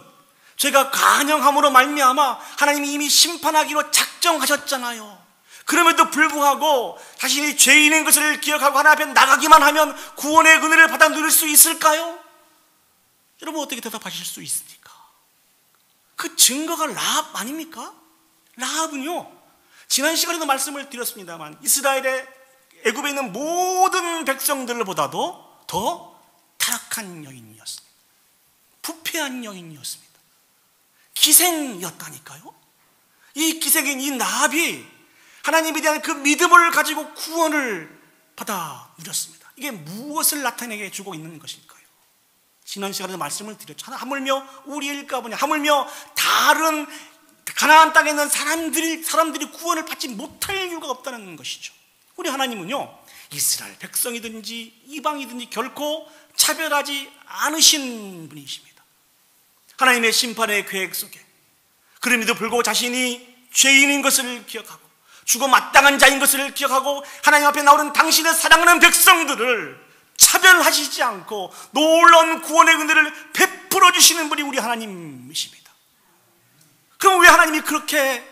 죄가 간영함으로 말미암아 하나님이 이미 심판하기로 작정하셨잖아요. 그럼에도 불구하고 자신이 죄인인 것을 기억하고 하나님 앞에 나가기만 하면 구원의 은혜를 받아 누릴 수 있을까요? 여러분 어떻게 대답하실 수 있습니까? 그 증거가 라합 아닙니까? 라합은요, 지난 시간에도 말씀을 드렸습니다만 이스라엘의 애굽에 있는 모든 백성들보다도 더 타락한 여인이었습니다. 부패한 여인이었습니다. 기생이었다니까요. 이 기생인 이 라합이 하나님에 대한 그 믿음을 가지고 구원을 받아 누렸습니다. 이게 무엇을 나타내게 주고 있는 것일까요? 지난 시간에도 말씀을 드렸죠. 하물며 우리일까 보냐, 하물며 다른 가나안 땅에 있는 사람들이 구원을 받지 못할 이유가 없다는 것이죠. 우리 하나님은요, 이스라엘 백성이든지 이방이든지 결코 차별하지 않으신 분이십니다. 하나님의 심판의 계획 속에 그럼에도 불구하고 자신이 죄인인 것을 기억하고 죽어 마땅한 자인 것을 기억하고 하나님 앞에 나오는 당신의 사랑하는 백성들을 차별하시지 않고 놀라운 구원의 은혜를 베풀어 주시는 분이 우리 하나님이십니다. 그럼 왜 하나님이 그렇게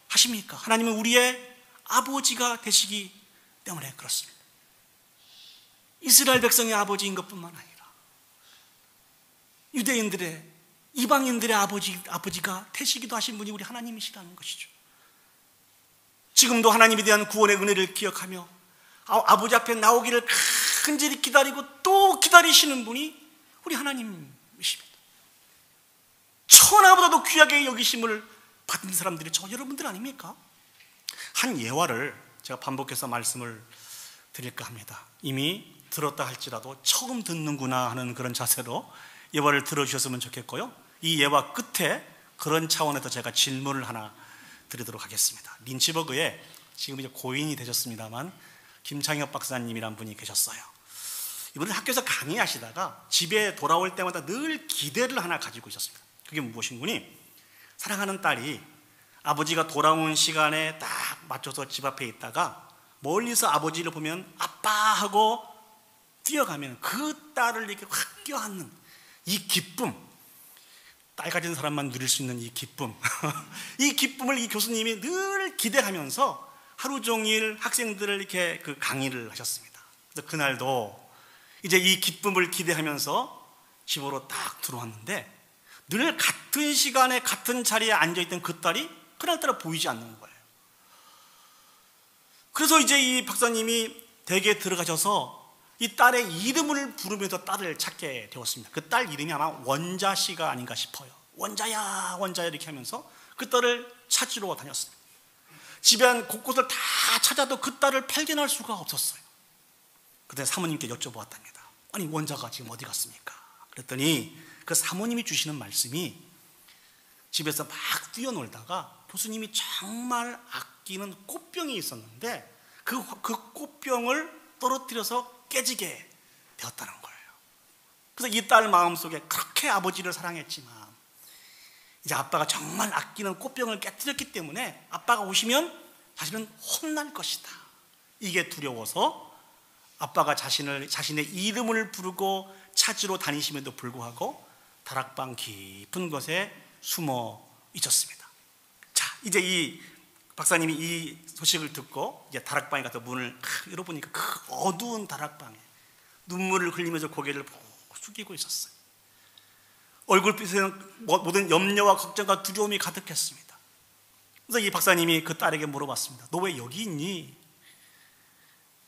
하십니까? 하나님은 우리의 아버지가 되시기 때문에 그렇습니다. 이스라엘 백성의 아버지인 것뿐만 아니라 유대인들의, 이방인들의 아버지가 되시기도 하신 분이 우리 하나님이시라는 것이죠. 지금도 하나님에 대한 구원의 은혜를 기억하며 아버지 앞에 나오기를 간절히 기다리고 또 기다리시는 분이 우리 하나님이십니다. 천하보다도 귀하게 여기심을 받은 사람들이 저 여러분들 아닙니까? 한 예화를 제가 반복해서 말씀을 드릴까 합니다. 이미 들었다 할지라도 처음 듣는구나 하는 그런 자세로 예화를 들어주셨으면 좋겠고요. 이 예화 끝에 그런 차원에서 제가 질문을 하나 드리도록 하겠습니다. 린치버그에 지금 이제 고인이 되셨습니다만 김창혁 박사님이란 분이 계셨어요. 이분은 학교에서 강의하시다가 집에 돌아올 때마다 늘 기대를 하나 가지고 있었습니다. 그게 무엇인가니, 사랑하는 딸이 아버지가 돌아오는 시간에 딱 맞춰서 집 앞에 있다가 멀리서 아버지를 보면 아빠 하고 뛰어가면 그 딸을 이렇게 확 껴안는 이 기쁨, 딸 가진 사람만 누릴 수 있는 이 기쁨 이 기쁨을 이 교수님이 늘 기대하면서 하루 종일 학생들을 이렇게 그 강의를 하셨습니다. 그래서 그날도 이제 이 기쁨을 기대하면서 집으로 딱 들어왔는데 늘 같은 시간에 같은 자리에 앉아있던 그 딸이 그날따라 보이지 않는 거예요. 그래서 이제 이 박사님이 댁에 들어가셔서 이 딸의 이름을 부르면서 딸을 찾게 되었습니다. 그 딸 이름이 아마 원자 씨가 아닌가 싶어요. 원자야 원자야 이렇게 하면서 그 딸을 찾으러 다녔습니다. 집안 곳곳을 다 찾아도 그 딸을 발견할 수가 없었어요. 그때 사모님께 여쭤보았답니다. 아니 원자가 지금 어디 갔습니까? 그랬더니 그 사모님이 주시는 말씀이, 집에서 막 뛰어놀다가 교수님이 정말 아끼는 꽃병이 있었는데 그 꽃병을 떨어뜨려서 깨지게 되었다는 거예요. 그래서 이 딸 마음속에 그렇게 아버지를 사랑했지만 이제 아빠가 정말 아끼는 꽃병을 깨뜨렸기 때문에 아빠가 오시면 자신은 혼날 것이다, 이게 두려워서 아빠가 자신의 이름을 부르고 찾으러 다니심에도 불구하고 다락방 깊은 곳에 숨어 있었습니다. 자, 이제 이 박사님이 이 소식을 듣고 이제 다락방에 가서 문을 열어보니까 그 어두운 다락방에 눈물을 흘리면서 고개를 숙이고 있었어요. 얼굴빛에는 모든 염려와 걱정과 두려움이 가득했습니다. 그래서 이 박사님이 그 딸에게 물어봤습니다. 너 왜 여기 있니?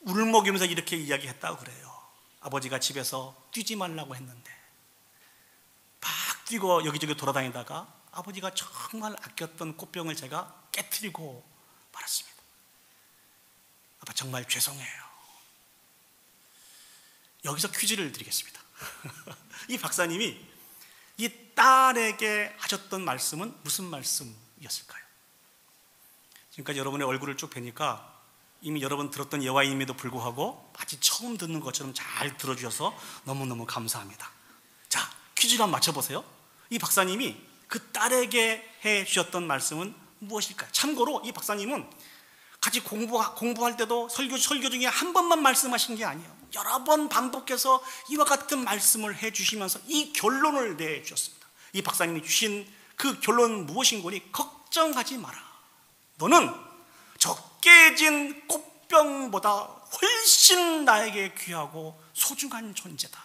울먹이면서 이렇게 이야기했다고 그래요. 아버지가 집에서 뛰지 말라고 했는데 막 뛰고 여기저기 돌아다니다가 아버지가 정말 아꼈던 꽃병을 제가 깨트리고 말았습니다. 아빠 정말 죄송해요. 여기서 퀴즈를 드리겠습니다. 이 박사님이 이 딸에게 하셨던 말씀은 무슨 말씀이었을까요? 지금까지 여러분의 얼굴을 쭉 뵈니까 이미 여러분 들었던 예화임에도 불구하고 마치 처음 듣는 것처럼 잘 들어주셔서 너무너무 감사합니다. 자, 퀴즈를 한번 맞춰보세요. 이 박사님이 그 딸에게 해 주셨던 말씀은 무엇일까요? 참고로 이 박사님은 같이 공부할 때도 설교 중에 한 번만 말씀하신 게 아니에요. 여러 번 반복해서 이와 같은 말씀을 해 주시면서 이 결론을 내 주셨습니다. 이 박사님이 주신 그 결론은 무엇인고니, 걱정하지 마라. 너는 저 깨진 꽃병보다 훨씬 나에게 귀하고 소중한 존재다.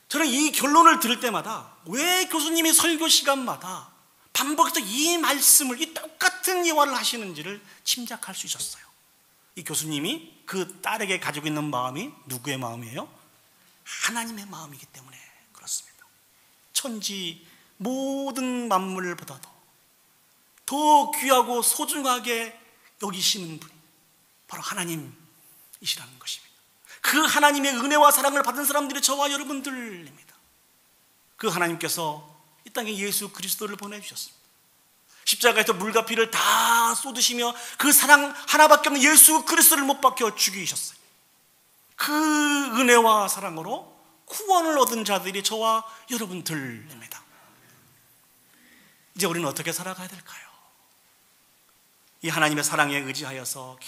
저는 이 결론을 들을 때마다 왜 교수님이 설교 시간마다 반복해서 이 말씀을, 이 똑같은 예화를 하시는지를 짐작할 수 있었어요. 이 교수님이 그 딸에게 가지고 있는 마음이 누구의 마음이에요? 하나님의 마음이기 때문에 그렇습니다. 천지 모든 만물보다도 더 귀하고 소중하게 여기시는 분이 바로 하나님이시라는 것입니다. 그 하나님의 은혜와 사랑을 받은 사람들이 저와 여러분들입니다. 그 하나님께서 이 땅에 예수 그리스도를 보내주셨습니다. 십자가에서 물과 피를 다 쏟으시며 그 사랑 하나밖에 없는 예수 그리스도를 못 박혀 죽이셨어요. 그 은혜와 사랑으로 구원을 얻은 자들이 저와 여러분들입니다. 이제 우리는 어떻게 살아가야 될까요? 이 하나님의 사랑에 의지하여서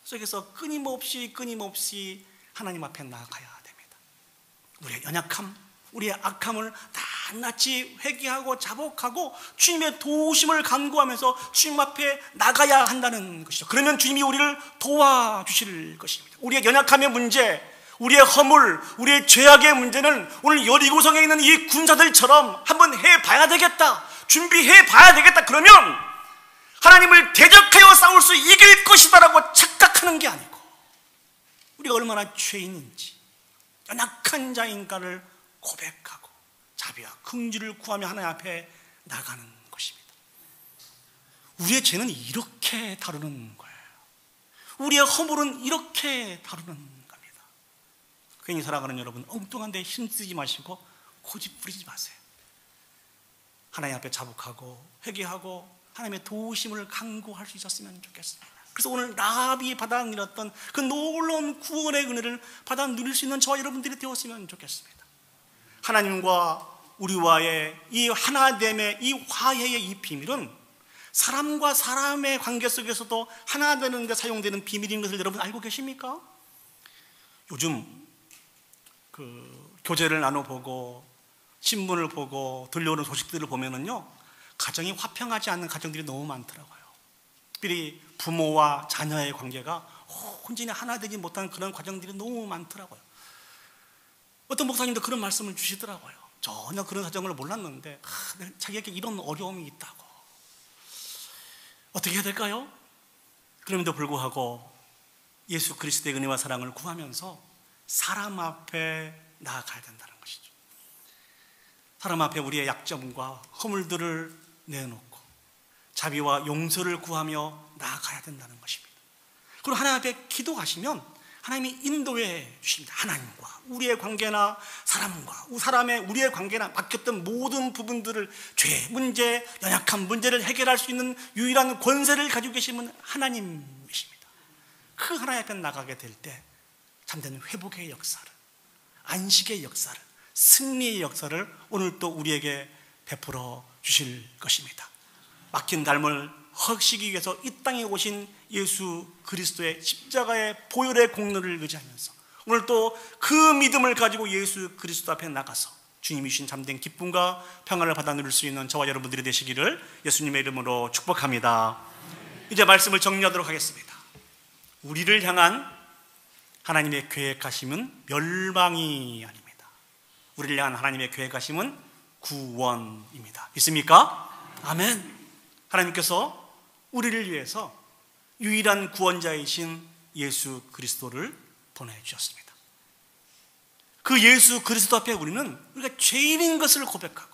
계속해서 끊임없이 하나님 앞에 나아가야 됩니다. 우리의 연약함, 우리의 악함을 낱낱이 회개하고 자복하고 주님의 도우심을 간구하면서 주님 앞에 나가야 한다는 것이죠. 그러면 주님이 우리를 도와주실 것입니다. 우리의 연약함의 문제, 우리의 허물, 우리의 죄악의 문제는 오늘 여리고성에 있는 이 군사들처럼 한번 해봐야 되겠다, 준비해봐야 되겠다, 그러면 하나님을 대적하여 싸울 수 이길 것이다라고 착각하는 게 아니고 우리가 얼마나 죄인인지, 연약한 자인가를 고백하고 자비와 긍휼을 구하며 하나님 앞에 나가는 것입니다. 우리의 죄는 이렇게 다루는 거예요. 우리의 허물은 이렇게 다루는 겁니다. 괜히 살아가는 여러분, 엉뚱한 데 힘쓰지 마시고 고집 부리지 마세요. 하나님 앞에 자복하고 회개하고 하나님의 도우심을 간구할 수 있었으면 좋겠습니다. 그래서 오늘 라합이 받아 누렸던 그 놀라운 구원의 은혜를 받아 누릴 수 있는 저와 여러분들이 되었으면 좋겠습니다. 하나님과 우리와의 이 하나됨의 이 화해의 이 비밀은 사람과 사람의 관계 속에서도 하나 되는 데 사용되는 비밀인 것을 여러분 알고 계십니까? 요즘 교재를 나눠보고 신문을 보고 들려오는 소식들을 보면은요, 가정이 화평하지 않는 가정들이 너무 많더라고요. 특별히 부모와 자녀의 관계가 온전히 하나 되지 못한 그런 과정들이 너무 많더라고요. 어떤 목사님도 그런 말씀을 주시더라고요. 전혀 그런 사정을 몰랐는데 자기에게 이런 어려움이 있다고. 어떻게 해야 될까요? 그럼에도 불구하고 예수 그리스도의 은혜와 사랑을 구하면서 사람 앞에 나아가야 된다는 것이죠. 사람 앞에 우리의 약점과 허물들을 내놓고 자비와 용서를 구하며 나아가야 된다는 것입니다. 그리고 하나님 앞에 기도하시면 하나님이 인도해 주십니다. 하나님과 우리의 관계나 사람의 우리의 관계나 막혔던 모든 부분들을, 죄 문제, 연약한 문제를 해결할 수 있는 유일한 권세를 가지고 계시는 하나님이십니다. 그 하나님 앞에 나가게 될 때 참된 회복의 역사를, 안식의 역사를, 승리의 역사를 오늘 또 우리에게 베풀어 주실 것입니다. 막힌 삶을 헐시기 위해서 이 땅에 오신 예수 그리스도의 십자가의 보혈의 공로를 의지하면서 오늘 또 그 믿음을 가지고 예수 그리스도 앞에 나가서 주님이 주신 참된 기쁨과 평안을 받아 누릴 수 있는 저와 여러분들이 되시기를 예수님의 이름으로 축복합니다. 이제 말씀을 정리하도록 하겠습니다. 우리를 향한 하나님의 계획하심은 멸망이 아닙니다. 우리를 향한 하나님의 계획하심은 구원입니다. 믿습니까? 아멘. 하나님께서 우리를 위해서 유일한 구원자이신 예수 그리스도를 보내주셨습니다. 그 예수 그리스도 앞에 우리가 죄인인 것을 고백하고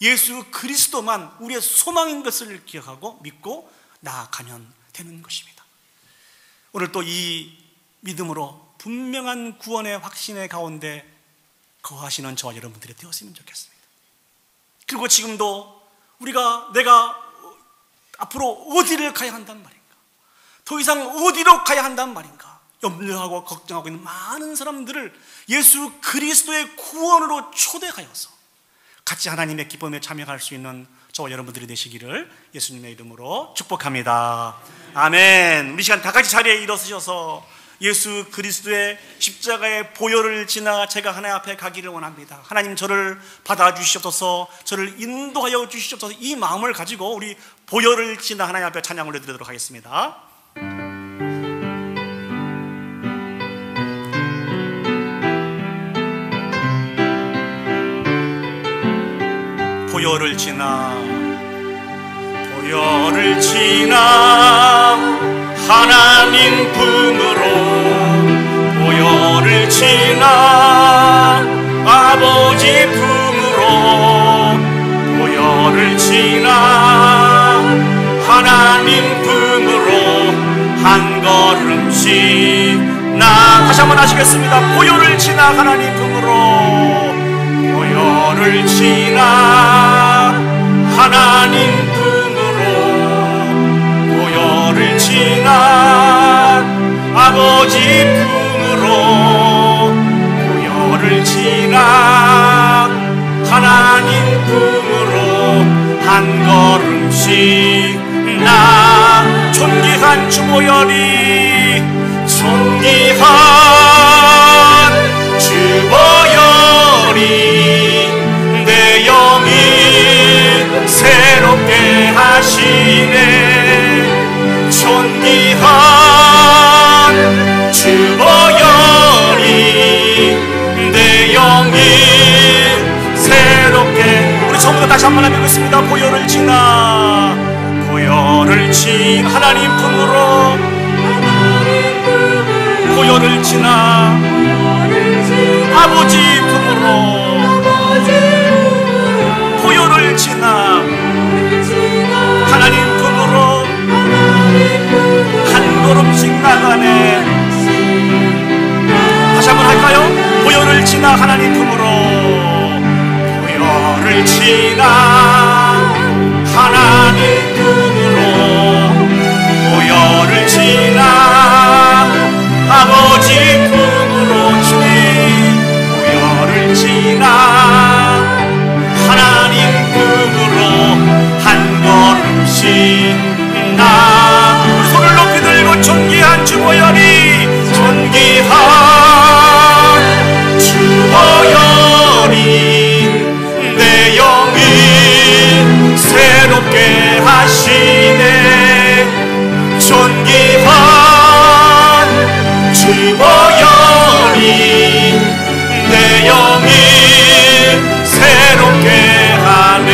예수 그리스도만 우리의 소망인 것을 기억하고 믿고 나아가면 되는 것입니다. 오늘 또 이 믿음으로 분명한 구원의 확신의 가운데 거하시는 저와 여러분들이 되었으면 좋겠습니다. 그리고 지금도 내가 앞으로 어디를 가야 한단 말인가, 더 이상 어디로 가야 한단 말인가 염려하고 걱정하고 있는 많은 사람들을 예수 그리스도의 구원으로 초대하여서 같이 하나님의 기쁨에 참여할 수 있는 저와 여러분들이 되시기를 예수님의 이름으로 축복합니다. 아멘. 우리 시간 다 같이 자리에 일어서셔서 예수 그리스도의 십자가의 보혈을 지나 제가 하나님 앞에 가기를 원합니다. 하나님, 저를 받아주시옵소서, 저를 인도하여 주시옵소서. 이 마음을 가지고 우리 보혈을 지나 하나님 앞에 찬양 올려드리도록 하겠습니다. 보혈을 지나 하나님 품으로, 보혈을 지나 아버지 품으로, 보혈을 지나 하나님 품으로 한 걸음씩 다시 한번 하시겠습니다. 보혈을 지나 하나님 품으로, 보혈을 지나 하나님 품으로, 보혈을 지나 아버지 품으로, 보혈을 지나 하나님 품으로 한 걸음씩 존귀한 주보혈이, 존귀한 주보혈이 내 영이 새롭게 하시네. 존귀한 주보혈이 내 영이 새롭게. 우리 처음부터 다시 한번 해보겠습니다. 보혈을 지나 하나님 품으로, 보혈을 지나 아버지 품으로, 보혈을 지나 하나님 품으로 한 걸음씩 나가네. 다시 한번 할까요? 하나님 품으로 보혈을 지나 하나님 품으로 보혈을 지나 아버지 품으로 주님 보혈을 지나 하나님 품으로 한 걸음씩 나 손을 높이 들고 존귀한 주 보혈이 존귀한 주 보혈이 내 영을 새롭게 하시네 존귀한 주 보혈이 내 영을 새롭게 하네.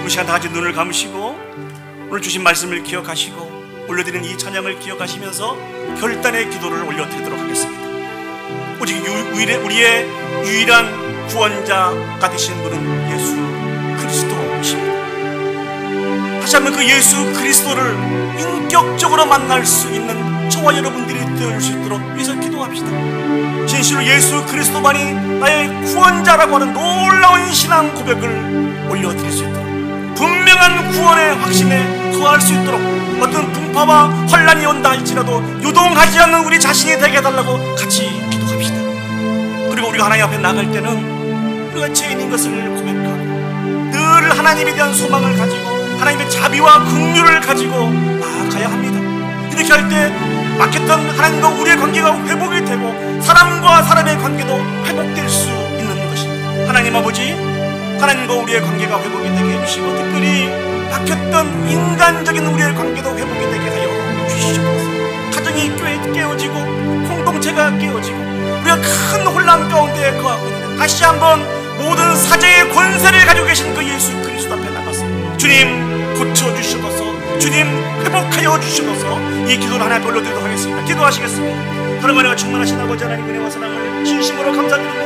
우리 시간 다 같이 눈을 감으시고 오늘 주신 말씀을 기억하시고 올려드리는 이 찬양을 기억하시면서 결단의 기도를 올려드리도록 하겠습니다. 오직 우리의 유일한 구원자가 되신 분은 예수 그리스도이십니다. 다시 한번 그 예수 그리스도를 인격적으로 만날 수 있는 저와 여러분들이 되어줄 수 있도록 위해서 기도합시다. 진실로 예수 그리스도만이 나의 구원자라고 하는 놀라운 신앙 고백을 올려드릴 수 있도록 분명한 구원의 확신에 거할 수 있도록 어떤 풍파와 혼란이 온다 할지라도 유동하지 않는 우리 자신이 되게 해달라고 같이 기도합시다. 그리고 우리가 하나님 앞에 나갈 때는 우리가 죄인인 것을 고백하고 늘 하나님에 대한 소망을 가지고 하나님의 자비와 긍휼을 가지고 나아가야 합니다. 이렇게 할 때 막혔던 하나님과 우리의 관계가 회복이 되고 사람과 사람의 관계도 회복될 수 있는 것입니다. 하나님 아버지, 하나님과 우리의 관계가 회복이 되게 해주시고 특별히 막혔던 인간적인 우리의 관계도 회복이 되게 하여 주시옵소서. 가정이 깨어지고 공동체가 깨어지고 우리가 큰 혼란 가운데 거하고 있는 다시 한번 모든 사제의 권세를 가지고 계신 그 예수 그리스도 앞에 나가서 주님 고쳐주시옵소서, 주님 회복하여 주시옵소서. 이 기도를 하나님 올려드리도록 하겠습니다. 기도하시겠습니다. 하나님 은혜가 충만하신 아버지 하나님 은혜와 사랑을 진심으로 감사드립니다.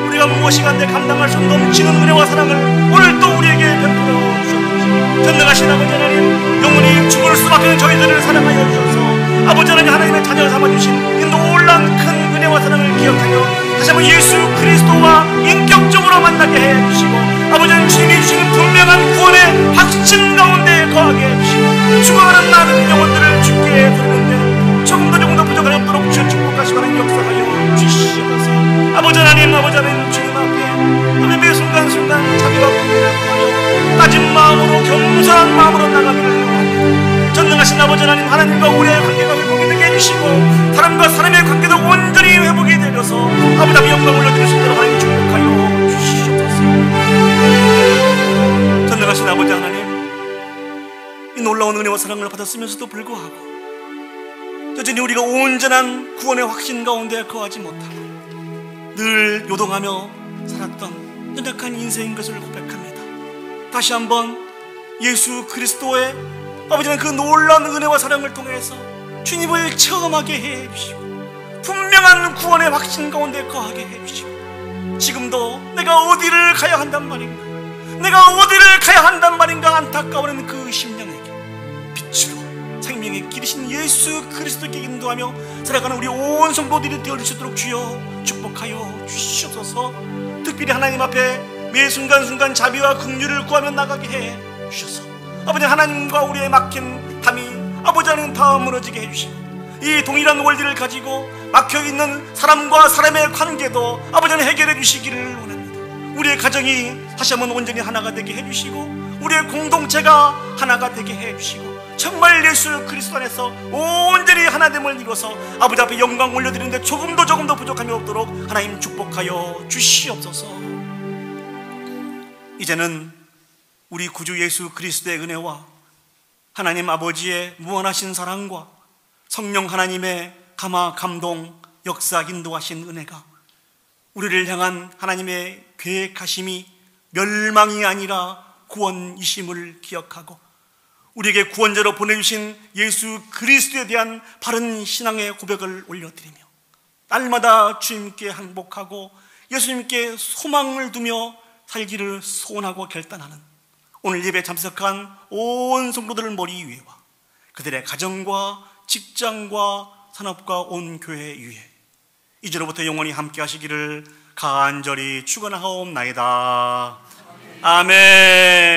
우리가 무엇이 간데 감당할 수 넘치는 은혜와 사랑을 오늘 또 우리에게 베풀어 주셨습니다. 전능하신 아버지 하나님, 영원히 죽을 수밖에 없는 저희들을 사랑하여 주셔서 아버지 하나님, 하나님의 자녀 삼아주신 이 놀란 큰 은혜와 사랑을 기억하며 다시 한번 예수 그리스도와 인격적으로 만나게 해주시고 아버지 하나님, 주님이 주시는 분명한 구원의 확신 가운데 거하게 해주시고 죽어가는 많은 영혼들을 죽게 부르는데 조금 더 부족함이 없도록 주여 축복하시고 하나님 역사하여 주시옵소서. 아버지 하나님, 아버지 하나님, 주님 앞에 하나님의 순간순간 자비와 긍휼을 구하여 따진 마음으로 겸손한 마음으로 나가기를 원합니다. 전능하신 아버지 하나님, 하나님과 우리의 관계가 회복이 되게 해주시고 사람과 사람의 관계도 온전히 회복이 되어서 아버지 앞에 영광을 올려드릴 수 있도록 하나님 축복하여 주시옵소서. 전능하신 아버지 하나님, 이 놀라운 은혜와 사랑을 받았으면서도 불구하고 여전히 우리가 온전한 구원의 확신 가운데 거하지 못하고 늘 요동하며 살았던 연약한 인생인 것을 고백합니다. 다시 한번 예수 그리스도의 아버지는 그 놀라운 은혜와 사랑을 통해서 주님을 체험하게 해주시고 분명한 구원의 확신 가운데 거하게 해주시고 지금도 내가 어디를 가야 한단 말인가, 내가 어디를 가야 한단 말인가 안타까워하는 그 심령에게 빛으로 생명의 길이신 예수 그리스도께 인도하며 살아가는 우리 온 성도들이 되어줄 수 있도록 주여 축복하여 주시옵소서. 특별히 하나님 앞에 매 순간순간 자비와 긍휼을 구하며 나가게 해 주셔서 아버지 하나님과 우리의 막힌 담이 아버지 하나님 다 무너지게 해주시고 이 동일한 원리를 가지고 막혀있는 사람과 사람의 관계도 아버지 하나님 해결해 주시기를 원합니다. 우리의 가정이 다시 한번 온전히 하나가 되게 해주시고 우리의 공동체가 하나가 되게 해주시고 정말 예수 그리스도 안에서 온전히 하나됨을 이루어서 아버지 앞에 영광 올려드리는데 조금도 부족함이 없도록 하나님 축복하여 주시옵소서. 이제는 우리 구주 예수 그리스도의 은혜와 하나님 아버지의 무한하신 사랑과 성령 하나님의 감화 감동 역사 인도하신 은혜가 우리를 향한 하나님의 계획하심이 멸망이 아니라 구원이심을 기억하고 우리에게 구원자로 보내주신 예수 그리스도에 대한 바른 신앙의 고백을 올려드리며 날마다 주님께 항복하고 예수님께 소망을 두며 살기를 소원하고 결단하는 오늘 예배에 참석한 온 성도들 머리 위에와 그들의 가정과 직장과 산업과 온 교회 위에 이제로부터 영원히 함께 하시기를 간절히 축원하옵나이다. 아멘.